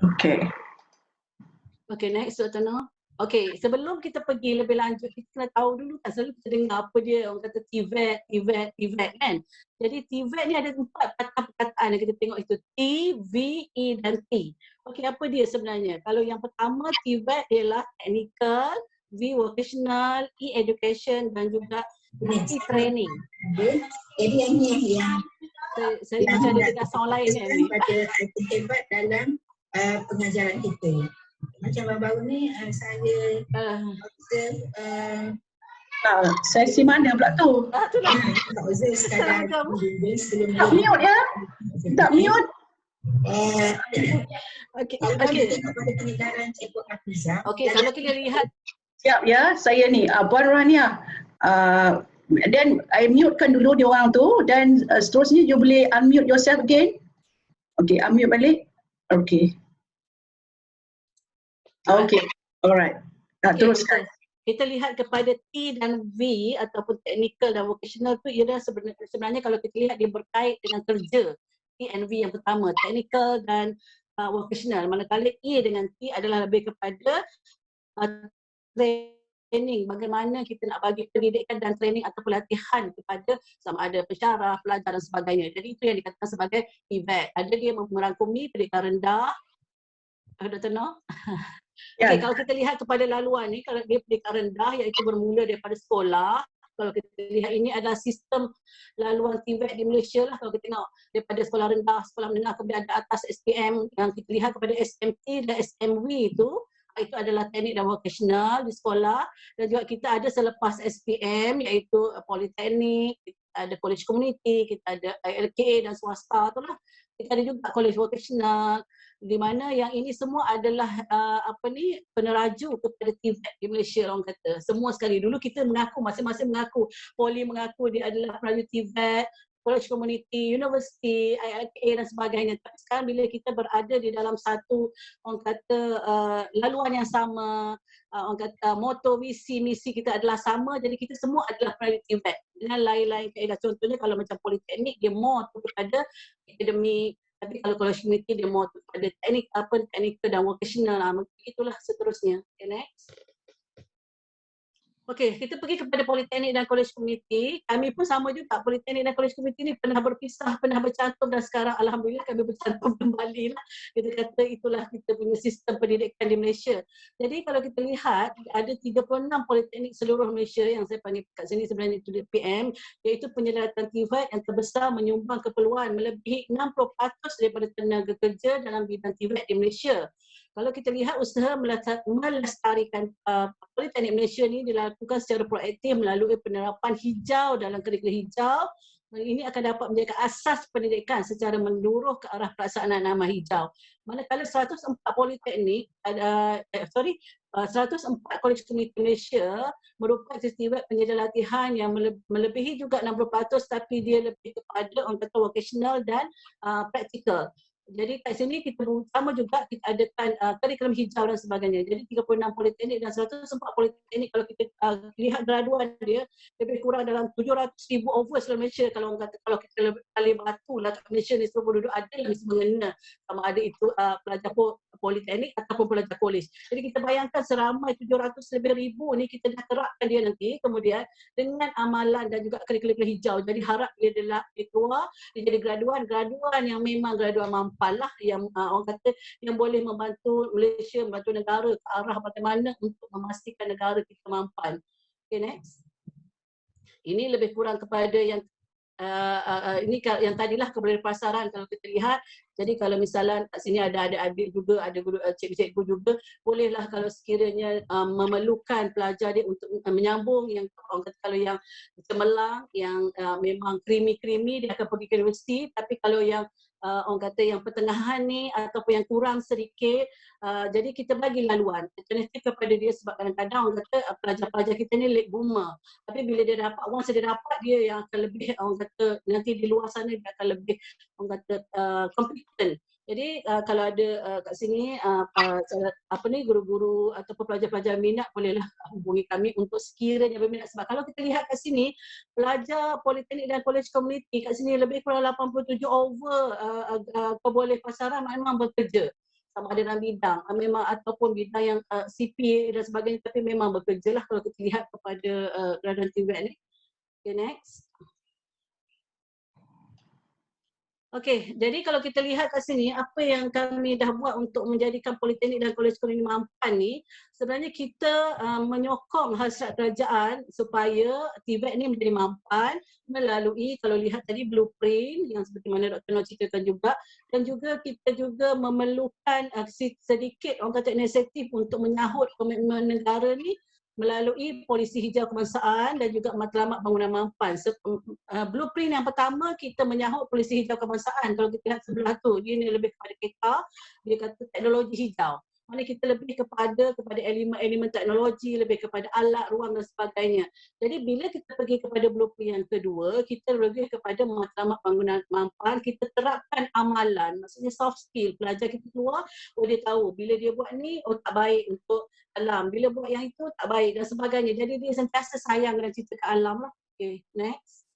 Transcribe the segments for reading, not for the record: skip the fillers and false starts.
Okay. Okay, next Dr. Noh. Okay, sebelum kita pergi lebih lanjut, kita kena tahu dulu kan, selalu kita dengar apa dia, orang kata TVET, TVET, TVET kan. Jadi TVET ni ada 4 patah perkataan yang kita tengok itu, T, V, E dan T. Okay, apa dia sebenarnya? Kalau yang pertama TVET ialah technical, V vocational, E education dan juga T training. Jadi yang ni yang Saya macam ada dengar sound lain ni. pada hebat dalam pengajaran kita. Macam baru-baru ni saya observe Sesi mana pula tu? Itulah. observe sekadar Kamu. sebelum Tak mute ya? Tak mute? Okay, kalau okay. kita tengok pada pengedaran Cikgu Hafizah. Okay, kalau kita lihat Siap ya, saya ni Puan Rania. Dan I mutekan dulu dia orang tu dan seterusnya you boleh unmute yourself again. Okay, unmute balik. Okay. Okay, alright. okay, Teruskan. kita lihat kepada T dan V ataupun technical dan vocational tu ialah sebenarnya kalau kita lihat dia berkait dengan kerja. T and V yang pertama, technical dan vocational. Manakala E dengan T adalah lebih kepada training, bagaimana kita nak bagi pendidikan dan training atau pelatihan kepada sama ada pensyarah, pelajar dan sebagainya. Jadi itu yang dikatakan sebagai TVET. Ada dia merangkumi pendidikan rendah. Dr. Noh? Okay, kalau kita lihat kepada laluan ni, kalau dia pendidikan rendah iaitu bermula daripada sekolah, kalau kita lihat ini adalah sistem laluan TVET di Malaysia lah, kalau kita tengok daripada sekolah rendah, sekolah menengah kemudian ada atas SPM yang kita lihat kepada SMT dan SMW itu adalah teknik dan vocational di sekolah, dan juga kita ada selepas SPM iaitu politeknik, kita ada college community, kita ada LKA dan swasta tu lah. Kita ada juga college vocational di mana yang ini semua adalah peneraju kepada TVET di Malaysia orang kata. Semua sekali. Dulu kita mengaku, masing-masing mengaku, Poli mengaku dia adalah peneraju TVET, college community, university, ILKA dan sebagainya. Tapi sekarang bila kita berada di dalam satu orang kata laluan yang sama, orang kata moto, visi, misi kita adalah sama, jadi kita semua adalah peneraju TVET dengan lain-lain kaedah. Contohnya kalau macam politeknik dia more kepada akademik, tapi kalau college community dia more kepada teknikal dan vocational lah. Itulah seterusnya. Okay, next. Okey, kita pergi kepada politeknik dan college community. Kami pun sama juga, politeknik dan college community ni pernah berpisah, pernah bercantum dan sekarang alhamdulillah kami bercantum kembali lah. Kita kata itulah kita punya sistem pendidikan di Malaysia. Jadi kalau kita lihat ada 36 politeknik seluruh Malaysia yang saya panggil kat sini sebenarnya itu PM, iaitu penyelahatan TVET yang terbesar menyumbang keperluan melebihi 60% daripada tenaga kerja dalam bidang TVET di Malaysia. Kalau kita lihat usaha melestarikan Politeknik Malaysia ni dilakukan secara proaktif melalui penerapan hijau dalam kurikulum hijau. Ini akan dapat menjadi asas pendidikan secara menyeluruh ke arah pelaksanaan nama hijau. Manakala 104 politeknik, 104 college community Malaysia merupakan festival penyedia latihan yang melebihi juga 60% tapi dia lebih kepada orang kata vocational dan praktikal. Jadi kat sini kita sama juga kita adakan kurikulum hijau dan sebagainya. Jadi 36 politeknik dan 104 politeknik kalau kita lihat graduan dia lebih kurang dalam 700,000 over seluruh Malaysia. Kalau orang kata kalau kita kali batu lah kat Malaysia ni semua penduduk ada yang mesti mengena sama ada itu pelajar politeknik ataupun pelajar kolej. Jadi kita bayangkan seramai 700 lebih ribu ni kita dah terapkan dia nanti kemudian dengan amalan dan juga kurikulum hijau. Jadi harap dia keluar, dia jadi graduan yang memang graduan mampan lah, yang orang kata yang boleh membantu Malaysia, membantu negara ke arah bagaimana untuk memastikan negara kita mampan. Okay, next. Ini lebih kurang kepada yang ini yang tadilah kepada pasaran kalau kita lihat. Jadi kalau misalnya kat sini ada adik juga, ada guru cikgu-cikgu juga, bolehlah kalau sekiranya memerlukan pelajar dia untuk menyambung yang orang kata kalau yang cemerlang, yang memang krimi-krimi dia akan pergi ke universiti, tapi kalau yang orang kata yang pertengahan ni ataupun yang kurang sedikit, jadi kita bagi laluan alternatif kepada dia sebab kadang-kadang orang kata pelajar-pelajar kita ni late boomer. Tapi bila dia dapat, once dia dapat dia yang akan lebih orang kata nanti di luar sana dia akan lebih orang kata competent. Jadi kalau ada kat sini guru-guru ataupun pelajar-pelajar minat bolehlah hubungi kami untuk sekiranya berminat. Sebab kalau kita lihat kat sini pelajar politeknik dan college community kat sini lebih kurang 87 over peboleh pasaran memang bekerja. sama ada dalam bidang memang ataupun bidang yang CP dan sebagainya, tapi memang bekerja lah kalau kita lihat kepada graduan TVET ni. Okay, next. Okey, jadi kalau kita lihat kat sini, apa yang kami dah buat untuk menjadikan Politeknik dan Kolej Ekonomi Mampan ni, sebenarnya kita menyokong hasrat kerajaan supaya TVET ni menjadi mampan melalui, kalau lihat tadi, blueprint yang seperti mana Dr. Noor ceritakan juga, dan juga kita juga memerlukan sedikit orang kata inisiatif untuk menyahut komitmen negara ni melalui polisi hijau kebangsaan dan juga matlamat bangunan mampan. Blueprint yang pertama kita menyahut polisi hijau kebangsaan. Kalau kita lihat sebelah tu, dia ni lebih kepada KK, dia kata teknologi hijau. Mana kita lebih kepada elemen-elemen teknologi, lebih kepada alat, ruang dan sebagainya. Jadi bila kita pergi kepada blueprint yang kedua, kita lebih kepada matlamat bangunan mampan, kita terapkan amalan, maksudnya soft skill. Pelajar kita keluar, dia tahu bila dia buat ni, tak baik untuk alam. Bila buat yang itu, tak baik dan sebagainya. Jadi dia sentiasa sayang dan cinta ke alam lah. Okay, next.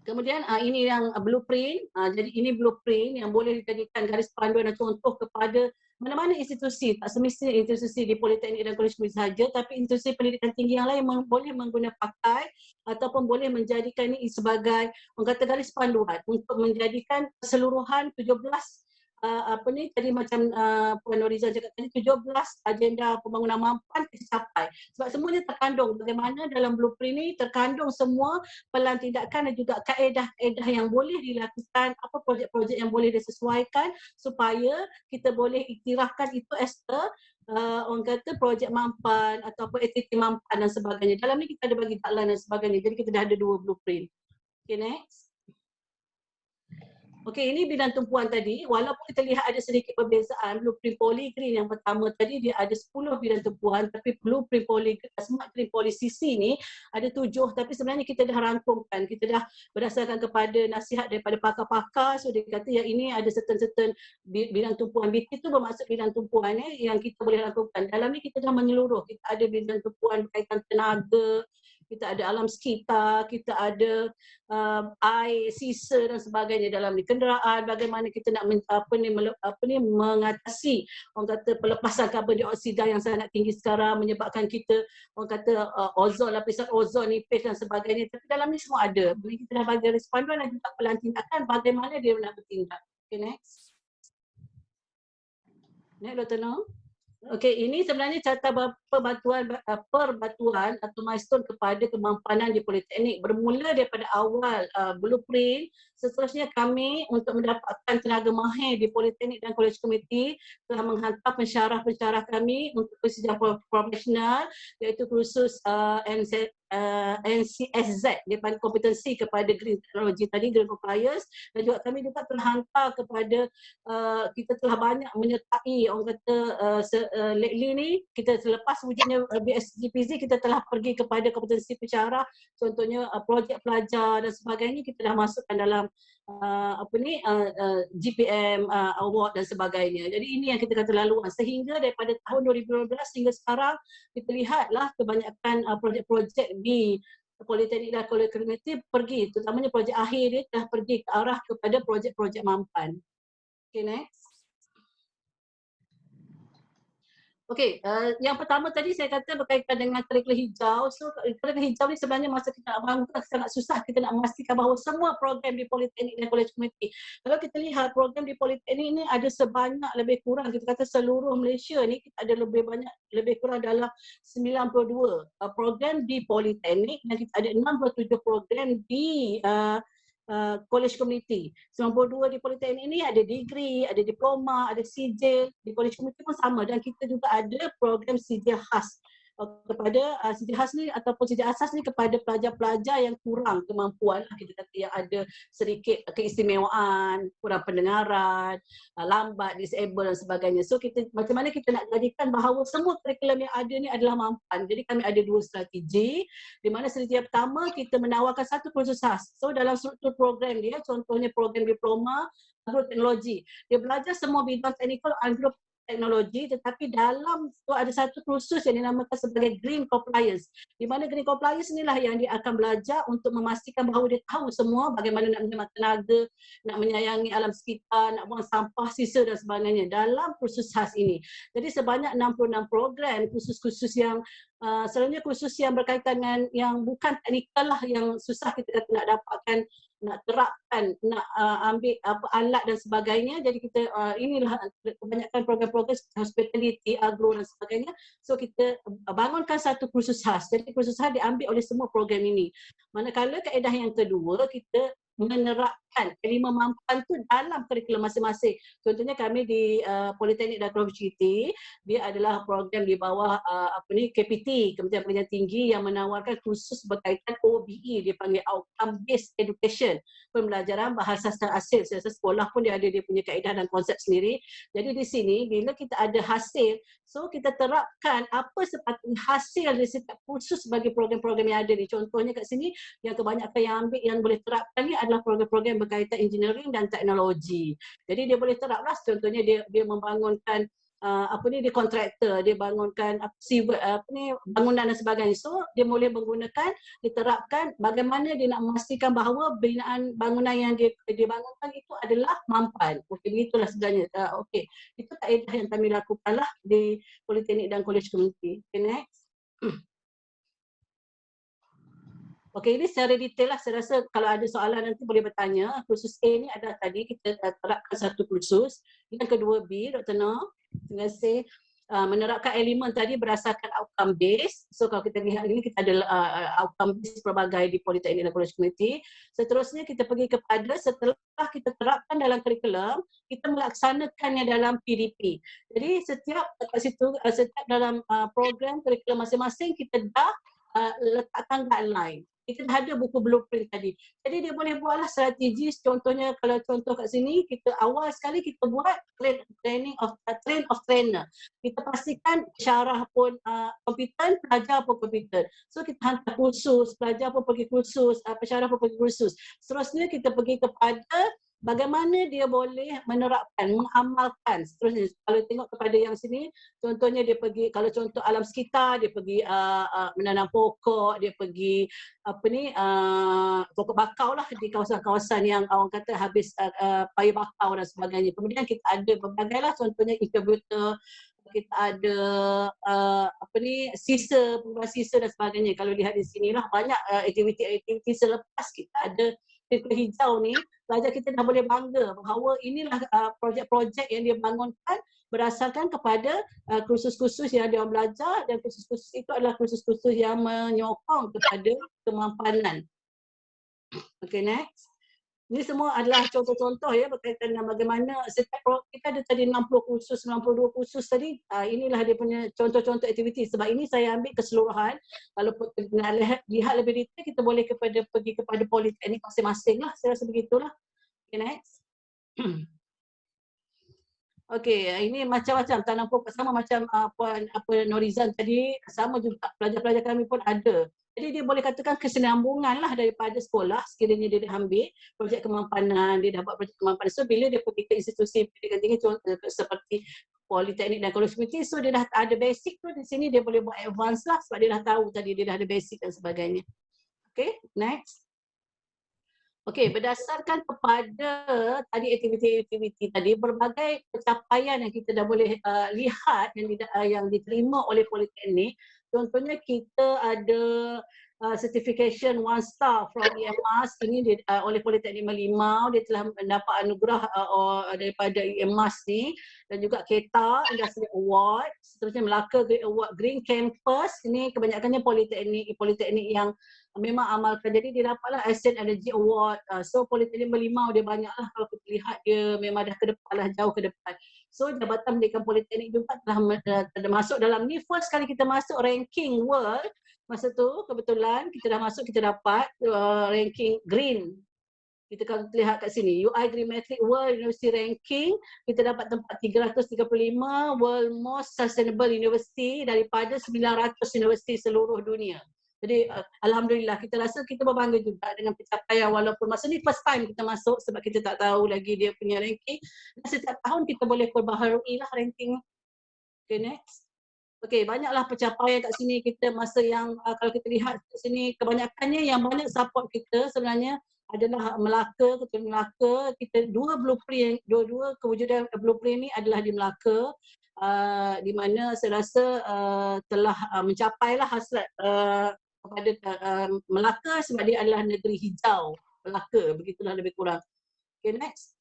Kemudian ini yang blueprint. Jadi ini blueprint yang boleh dijadikan garis panduan dan contoh kepada mana-mana institusi. Tak semestinya institusi di Politeknik dan Kolej Ekonomi sahaja, tapi institusi pendidikan tinggi yang lain boleh mengguna pakai ataupun boleh menjadikan ini sebagai orang kata garis panduan untuk menjadikan keseluruhan 17 tadi macam Puan Noriza cakap tadi, 17 agenda pembangunan mampan tercapai. Sebab semuanya terkandung bagaimana dalam blueprint ni, terkandung semua pelan tindakan dan juga kaedah-kaedah yang boleh dilakukan, apa projek-projek yang boleh disesuaikan supaya kita boleh iktirafkan itu as orang kata projek mampan ataupun aktiviti mampan dan sebagainya. Dalam ni kita ada bagi taklan dan sebagainya. Jadi kita dah ada 2 blueprint. Okay, next. Okey, ini bidang tumpuan tadi. Walaupun kita lihat ada sedikit perbezaan, blueprint Polygreen yang pertama tadi dia ada 10 bidang tumpuan, tapi blueprint Smart Green Policisi ni ada 7, tapi sebenarnya kita dah rangkumkan. Kita dah berdasarkan kepada nasihat daripada pakar-pakar, so dia kata yang ini ada certain bidang tumpuan. BT tu bermaksud bidang tumpuan yang kita boleh rangkumkan. Dalam ni kita dah menyeluruh. Kita ada bidang tumpuan berkaitan tenaga, kita ada alam sekitar, kita ada air, sisa dan sebagainya dalam ni. Kenderaan, bagaimana kita nak mengatasi orang kata pelepasan karbon dioksida yang sangat tinggi sekarang menyebabkan kita orang kata ozon, lapisan ozon nipis dan sebagainya. Tapi dalam ni semua ada. Bila kita dah bagi garis panduan dan juga pelan tindakan bagaimana dia nak bertindak. Okay, next. Next, Dr. Noor. Okey, ini sebenarnya carta perbatuan atau milestone kepada kemampanan di Politeknik. Bermula daripada awal blueprint, seterusnya kami untuk mendapatkan tenaga mahir di Politeknik dan Kolej Komuniti telah menghantar pensyarah-pensyarah kami untuk persiapan profesional, iaitu kursus NCSZ daripada kompetensi kepada green technology tadi, green compliance, dan juga kami juga telah hantar kepada kita telah banyak menyertai orang kata lately ni, kita selepas wujudnya BSGPZ kita telah pergi kepada kompetensi pensyarah, contohnya projek pelajar dan sebagainya kita dah masukkan dalam GPM award dan sebagainya. Jadi ini yang kita kata laluan, sehingga daripada tahun 2012 hingga sekarang kita lihatlah kebanyakan projek-projek di Politeknik dan Kolej Komuniti pergi, terutamanya projek akhir dia telah pergi ke arah kepada projek-projek mampan. Okay, next. Okey, yang pertama tadi saya kata berkaitan dengan curriculum hijau. So curriculum hijau ni sebenarnya masa kita nak bangun sangat susah kita nak memastikan bahawa semua program di Politeknik dan Kolej Komuniti. Kalau kita lihat program di Politeknik ni ada sebanyak lebih kurang, kita kata seluruh Malaysia ni kita ada lebih kurang dalam 92 program di Politeknik dan kita ada 67 program di Kolej Komuniti. 92 di Politeknik ini ada degree, ada diploma, ada sijil. Di Kolej Komuniti pun sama, dan kita juga ada program sijil khas kepada sijil khas ni ataupun sijil asas ni kepada pelajar-pelajar yang kurang kemampuan, kita kata yang ada sedikit keistimewaan, kurang pendengaran, lambat, disable dan sebagainya. So kita macam mana kita nak jadikan bahawa semua kurikulum yang ada ni adalah mampan. Jadi kami ada 2 strategi, di mana strategi yang pertama kita menawarkan satu kursus khas. So dalam struktur program dia, contohnya program diploma agroteknologi, dia belajar semua bidang teknikal teknologi, tetapi dalam tu ada satu kursus yang dinamakan sebagai Green Compliance. Di mana Green Compliance inilah yang dia akan belajar untuk memastikan bahawa dia tahu semua bagaimana nak menghemat tenaga, nak menyayangi alam sekitar, nak buang sampah sisa dan sebagainya dalam kursus khas ini. Jadi sebanyak 66 program kursus-kursus yang selalunya kursus yang berkaitan dengan yang bukan teknikal lah, yang susah kita kata nak dapatkan, nak terapkan, nak ambil alat dan sebagainya. Jadi kita inilah kebanyakan program-program hospitality, agro dan sebagainya. So kita bangunkan satu kursus khas. Jadi kursus khas diambil oleh semua program ini. Manakala kaedah yang kedua, kita menerapkan kelima mampan tu dalam kurikulum masing-masing. Contohnya kami di Politeknik dan Universiti, dia adalah program di bawah KPT, Kementerian Pendidikan Tinggi, yang menawarkan kursus berkaitan OBE, dia panggil Outcome Based Education, pembelajaran bahasa secara asing. Saya rasa sekolah pun dia ada dia punya kaedah dan konsep sendiri. Jadi di sini bila kita ada hasil, so kita terapkan apa sepatutnya hasil dari setiap kursus bagi program-program yang ada ni. Contohnya kat sini yang kebanyakan yang ambil yang boleh terapkan ni adalah program-program berkaitan engineering dan teknologi. Jadi dia boleh teraplah, contohnya dia membangunkan dia kontraktor, dia bangunkan bangunan dan sebagainya. So dia boleh menggunakan, diterapkan bagaimana dia nak memastikan bahawa binaan bangunan yang dia bangunkan itu adalah mampan. Okey, begitulah sebenarnya. Okey, itu kaedah yang kami lakukanlah di Politeknik dan Kolej Komuniti. Okay, next. Okey, ini secara detail lah. Saya rasa kalau ada soalan nanti boleh bertanya. Kursus A ni ada tadi kita terapkan satu kursus. Yang kedua B, Dr. Noh. Terima kasih. Menerapkan elemen tadi berdasarkan outcome base. So kalau kita lihat ini kita ada outcome base pelbagai di Politeknik dan Kolej Komuniti. Seterusnya kita pergi kepada setelah kita terapkan dalam kurikulum, kita melaksanakannya dalam PDP. Jadi setiap dalam program kurikulum masing-masing kita dah letakkan guideline. Kita dah ada buku blueprint tadi. Jadi dia boleh buatlah strategi. Contohnya kalau contoh kat sini, kita awal sekali kita buat train of trainer. Kita pastikan syarah pun kompeten, pelajar pun kompeten. So kita hantar kursus, pelajar pun pergi kursus, pensyarah pun pergi kursus. Seterusnya kita pergi kepada bagaimana dia boleh menerapkan, mengamalkan. Seterusnya kalau tengok kepada yang sini, contohnya dia pergi, kalau contoh alam sekitar, dia pergi menanam pokok, dia pergi pokok bakau lah di kawasan-kawasan yang orang kata habis payah bakau dan sebagainya. Kemudian kita ada berbagai lah, contohnya incubator, kita ada sisa, pembuat sisa dan sebagainya. Kalau lihat di sinilah banyak aktiviti-aktiviti selepas kita ada Circle Hijau ni, pelajar kita dah boleh bangga bahawa inilah projek-projek yang dia bangunkan berdasarkan kepada kursus-kursus yang dia belajar, dan kursus-kursus itu adalah kursus-kursus yang menyokong kepada kemampanan. Okay, next. Ini semua adalah contoh-contoh ya berkaitan dengan bagaimana setiap kita ada tadi 60 kursus, 92 kursus tadi. Inilah dia punya contoh-contoh aktiviti. Sebab ini saya ambil keseluruhan. Kalau nak lihat lebih detail, kita boleh pergi kepada politeknik masing-masing lah. Saya rasa begitulah. Okay, next. Okey, ini macam-macam tanam pokok, sama macam Norizan tadi, sama juga pelajar-pelajar kami pun ada. Jadi dia boleh katakan kesinambungan lah daripada sekolah sekiranya dia dah ambil projek kemampanan, dia dah buat projek kemampanan. So bila dia pergi ke institusi pendidikan tinggi seperti Politeknik dan Kolej Komuniti, so dia dah ada basic tu, di sini dia boleh buat advance lah sebab dia dah tahu tadi, dia dah ada basic dan sebagainya. Okay, next. Okey, berdasarkan kepada tadi aktiviti-aktiviti tadi, berbagai pencapaian yang kita dah boleh lihat yang diterima oleh Politeknik. Contohnya kita ada certification 1 star from EMAS ini oleh Politeknik Merlimau. Dia telah mendapat anugerah daripada EMAS ni, dan juga KETA Industry Award. Seterusnya Melaka Great Award, Green Campus, ini kebanyakannya politeknik yang memang amalkan. Jadi dia dapatlah Ascent Energy Award. So Politeknik Merlimau dia banyaklah, kalau kita lihat dia memang dah ke depan lah, jauh ke depan. So Jabatan Pendidikan Politeknik juga telah masuk dalam ni. First kali kita masuk ranking world, masa tu kebetulan kita dah masuk, kita dapat ranking green. Kita kalau lihat kat sini, UI Green Metric World University Ranking, kita dapat tempat 335 World Most Sustainable University daripada 900 universiti seluruh dunia. Jadi alhamdulillah, kita rasa kita berbangga juga dengan pencapaian, walaupun masa ni first time kita masuk sebab kita tak tahu lagi dia punya ranking. Dan setiap tahun kita boleh perbaharui lah ranking. Okay, next. Okay, banyaklah pencapaian kat sini kita masa yang kalau kita lihat kat sini, kebanyakannya yang banyak support kita sebenarnya adalah Melaka, Ketua Melaka. Kita dua blueprint, dua kewujudan blueprint ni adalah di Melaka, di mana saya rasa telah mencapailah hasrat kepada Melaka sebab dia adalah negeri hijau, Melaka, begitulah lebih kurang. Okay, next.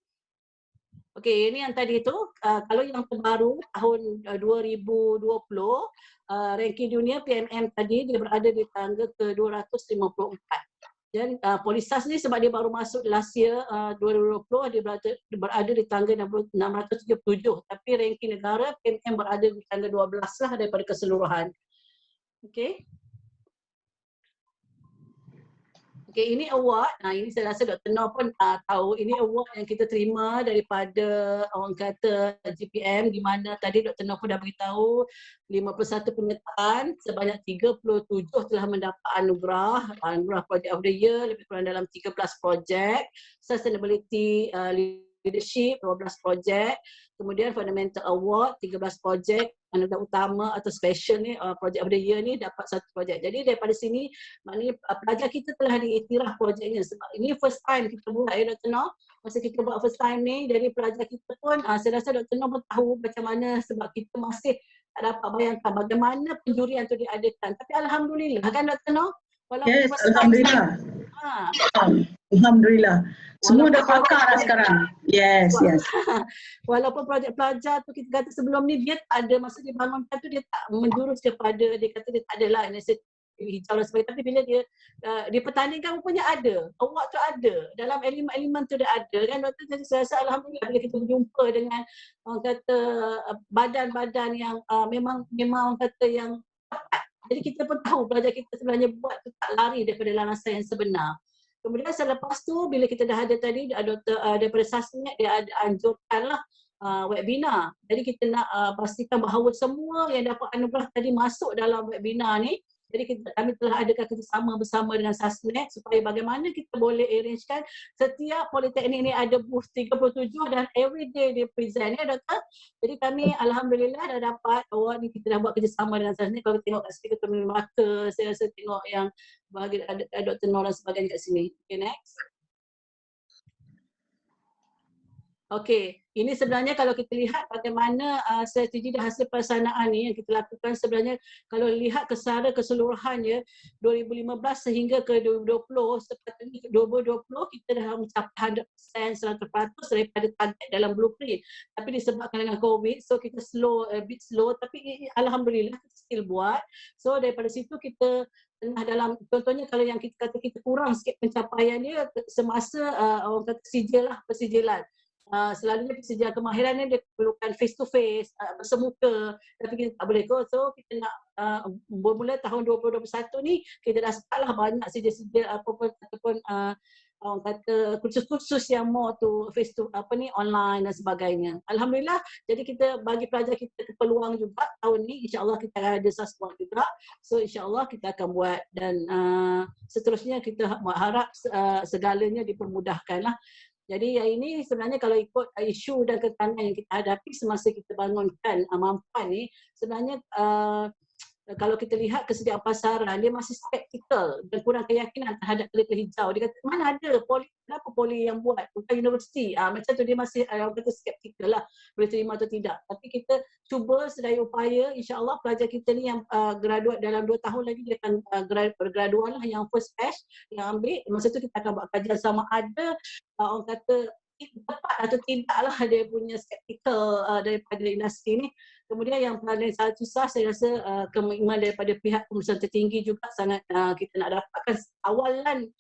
Okey, ini yang tadi tu, kalau yang terbaru tahun 2020, ranking dunia PMM tadi dia berada di tangga ke-254. Dan Polisas ni sebab dia baru masuk last year 2020, dia berada di tangga 677. Tapi ranking negara PMM berada di tangga 12 lah daripada keseluruhan. Okey. Okay, ini award. Ini saya rasa Dr. Noor pun tahu. Ini award yang kita terima daripada orang kata GPM, di mana tadi Dr. Noor pun dah beritahu 51 penyertaan, sebanyak 37 telah mendapat anugerah Project of the Year, lebih kurang dalam 13 projek. Sustainability Leadership 12 projek. Kemudian Fundamental Award 13 projek. Anugerah utama atau special ni Project of the Year ni dapat satu projek. Jadi daripada sini maknanya pelajar kita telah diiktiraf projeknya sebab ini first time kita buat Dr. Noor. Masa kita buat first time ni, jadi pelajar kita pun saya rasa Dr. Noor pun tahu macam mana sebab kita masih tak dapat bayangkan bagaimana penjurian tu diadakan. Tapi alhamdulillah kan Dr. Noor? Yes, alhamdulillah. Alhamdulillah. Semua dah pakar dah sekarang. Yes, yes. Walaupun projek pelajar tu kita kata sebelum ni dia tak ada, masa dia bangunkan tu dia tak menjurus kepada, dia kata dia tak adalah inisiatif hijau dan sebagainya. Tapi bila dia pertandingkan rupanya ada, award tu ada, dalam elemen-elemen tu dia ada kan Doktor. Jadi saya rasa alhamdulillah bila kita berjumpa dengan orang kata badan-badan yang memang orang kata yang tepat. Jadi kita pun tahu pelajar kita sebenarnya buat tu tak lari daripada landasan yang sebenar. Kemudian selepas tu bila kita dah ada tadi Doktor daripada Sasnet dia ada anjurkanlah webinar. Jadi kita nak pastikan bahawa semua yang dapat anugerah tadi masuk dalam webinar ni. Jadi kami telah adakan kerjasama bersama dengan Sasnet supaya bagaimana kita boleh arrangekan setiap politeknik ni ada booth 37 dan everyday dia present ya Doktor. Jadi kami alhamdulillah dah dapat award ni, kita dah buat kerjasama dengan Sasnet. Kalau kita tengok kat sini kita Melaka, saya rasa tengok yang bagi Dr. Noor dan sebagainya kat sini. Okay, next. Okey, ini sebenarnya kalau kita lihat bagaimana strategi dan hasil pelaksanaan ni yang kita lakukan sebenarnya kalau lihat secara keseluruhannya 2015 sehingga ke 2020, sepatutnya 2020 kita dah mencapai 100% 100% daripada target dalam blueprint. Tapi disebabkan dengan COVID, so kita a bit slow tapi alhamdulillah kita still buat. So daripada situ kita tengah dalam, contohnya kalau yang kita kata kita kurang sikit pencapaian dia semasa orang kata persijilan. Selalunya persijil kemahiran ni dia perlukan face to face, bersemuka, tapi kita tak boleh go. So kita nak bermula tahun 2021 ni kita dah start lah banyak sijil-sijil ataupun orang kata kursus-kursus yang more to face to online dan sebagainya. Alhamdulillah, jadi kita bagi pelajar kita peluang juga tahun ni, insya-Allah kita ada support juga. So insya-Allah kita akan buat dan seterusnya kita harap segalanya dipermudahkan lah. Jadi yang ini sebenarnya kalau ikut isu dan kekangan yang kita hadapi semasa kita bangunkan mampan ni, sebenarnya kalau kita lihat kesediaan pasaran, dia masih skeptikal dan kurang keyakinan terhadap kuliah hijau. Dia kata mana ada poli, kenapa poli yang buat, bukan universiti. Macam tu dia masih orang kata skeptikal lah, boleh terima atau tidak. Tapi kita cuba sedaya upaya, insya-Allah pelajar kita ni yang graduate dalam 2 tahun lagi dia akan bergraduan lah, yang first batch yang ambil. Masa tu kita akan buat kajian sama ada orang kata tepat atau tidaklah dia punya skeptikal daripada industri ni. Kemudian yang paling sangat susah saya rasa komitmen daripada pihak pengurusan tertinggi juga sangat kita nak dapatkan awalan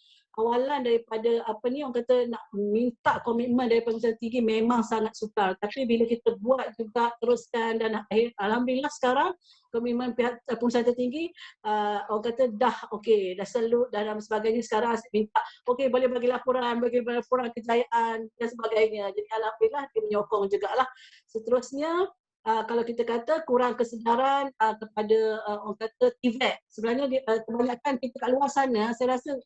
daripada orang kata nak minta komitmen daripada pengurusan tertinggi memang sangat sukar. Tapi bila kita buat juga teruskan dan alhamdulillah sekarang komitmen pihak pengurusan tertinggi orang kata dah okey, dah selut dan sebagainya. Sekarang minta okey boleh bagi laporan kejayaan dan sebagainya. Jadi alhamdulillah dia menyokong jugalah. Seterusnya kalau kita kata kurang kesedaran kepada orang kata TVET. Sebenarnya kebanyakan kita kat luar sana, saya rasa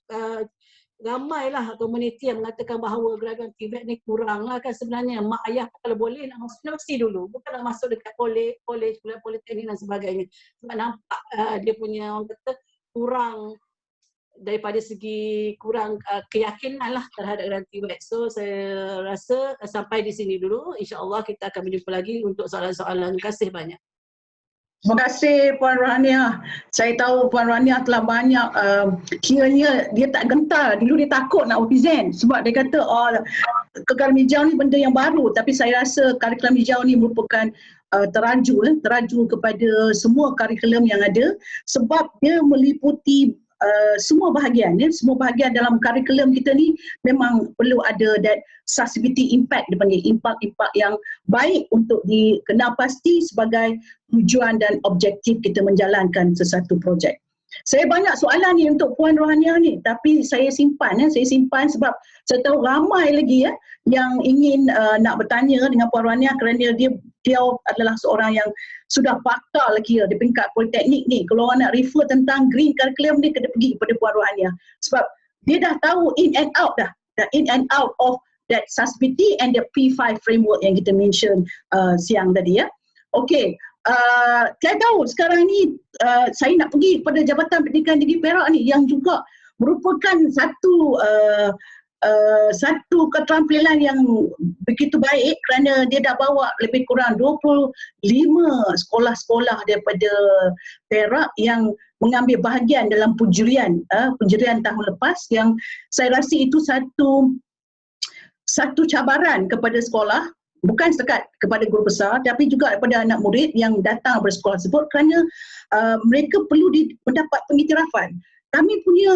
ramailah komuniti yang mengatakan bahawa gerakan TVET ni kurang lah kan sebenarnya. Mak ayah kalau boleh nak masuk universiti dulu, bukan nak masuk dekat kolej, politeknik dan sebagainya. Sebab nampak dia punya orang kata kurang daripada segi kurang keyakinan lah terhadap gerakan TVET. So saya rasa sampai di sini dulu. InsyaAllah kita akan berjumpa lagi untuk soalan-soalan. Terima kasih banyak. Terima kasih Puan Rohaniah. Saya tahu Puan Rohaniah telah banyak kiranya dia tak gentar. Dulu dia takut nak present sebab dia kata curriculum hijau ni benda yang baru, tapi saya rasa curriculum hijau ni merupakan teraju kepada semua curriculum yang ada sebab dia meliputi semua bahagian semua bahagian dalam curriculum kita ni memang perlu ada that sustainability impact, dipanggil impak yang baik untuk dikenal pasti sebagai tujuan dan objektif kita menjalankan sesuatu projek. Saya banyak soalan ni untuk Puan Rohaniah ni, tapi saya simpan sebab saya tahu ramai lagi yang ingin nak bertanya dengan Puan Rohaniah kerana dia adalah seorang yang sudah pakar lagi di peringkat politeknik ni. Kalau orang nak refer tentang green curriculum ni, kena pergi kepada Puan Rohaniah sebab dia dah tahu in and out of that sustainability and the P5 framework yang kita mention siang tadi ya. Okey. Saya tahu sekarang ni saya nak pergi kepada Jabatan Pendidikan Negeri Perak ni yang juga merupakan satu keterampilan yang begitu baik kerana dia dah bawa lebih kurang 25 sekolah-sekolah daripada Perak yang mengambil bahagian dalam penjurian tahun lepas, yang saya rasa itu satu cabaran kepada sekolah, bukan setakat kepada guru besar tapi juga kepada anak murid yang datang bersekolah tersebut kerana mereka perlu mendapat pengiktirafan. Kami punya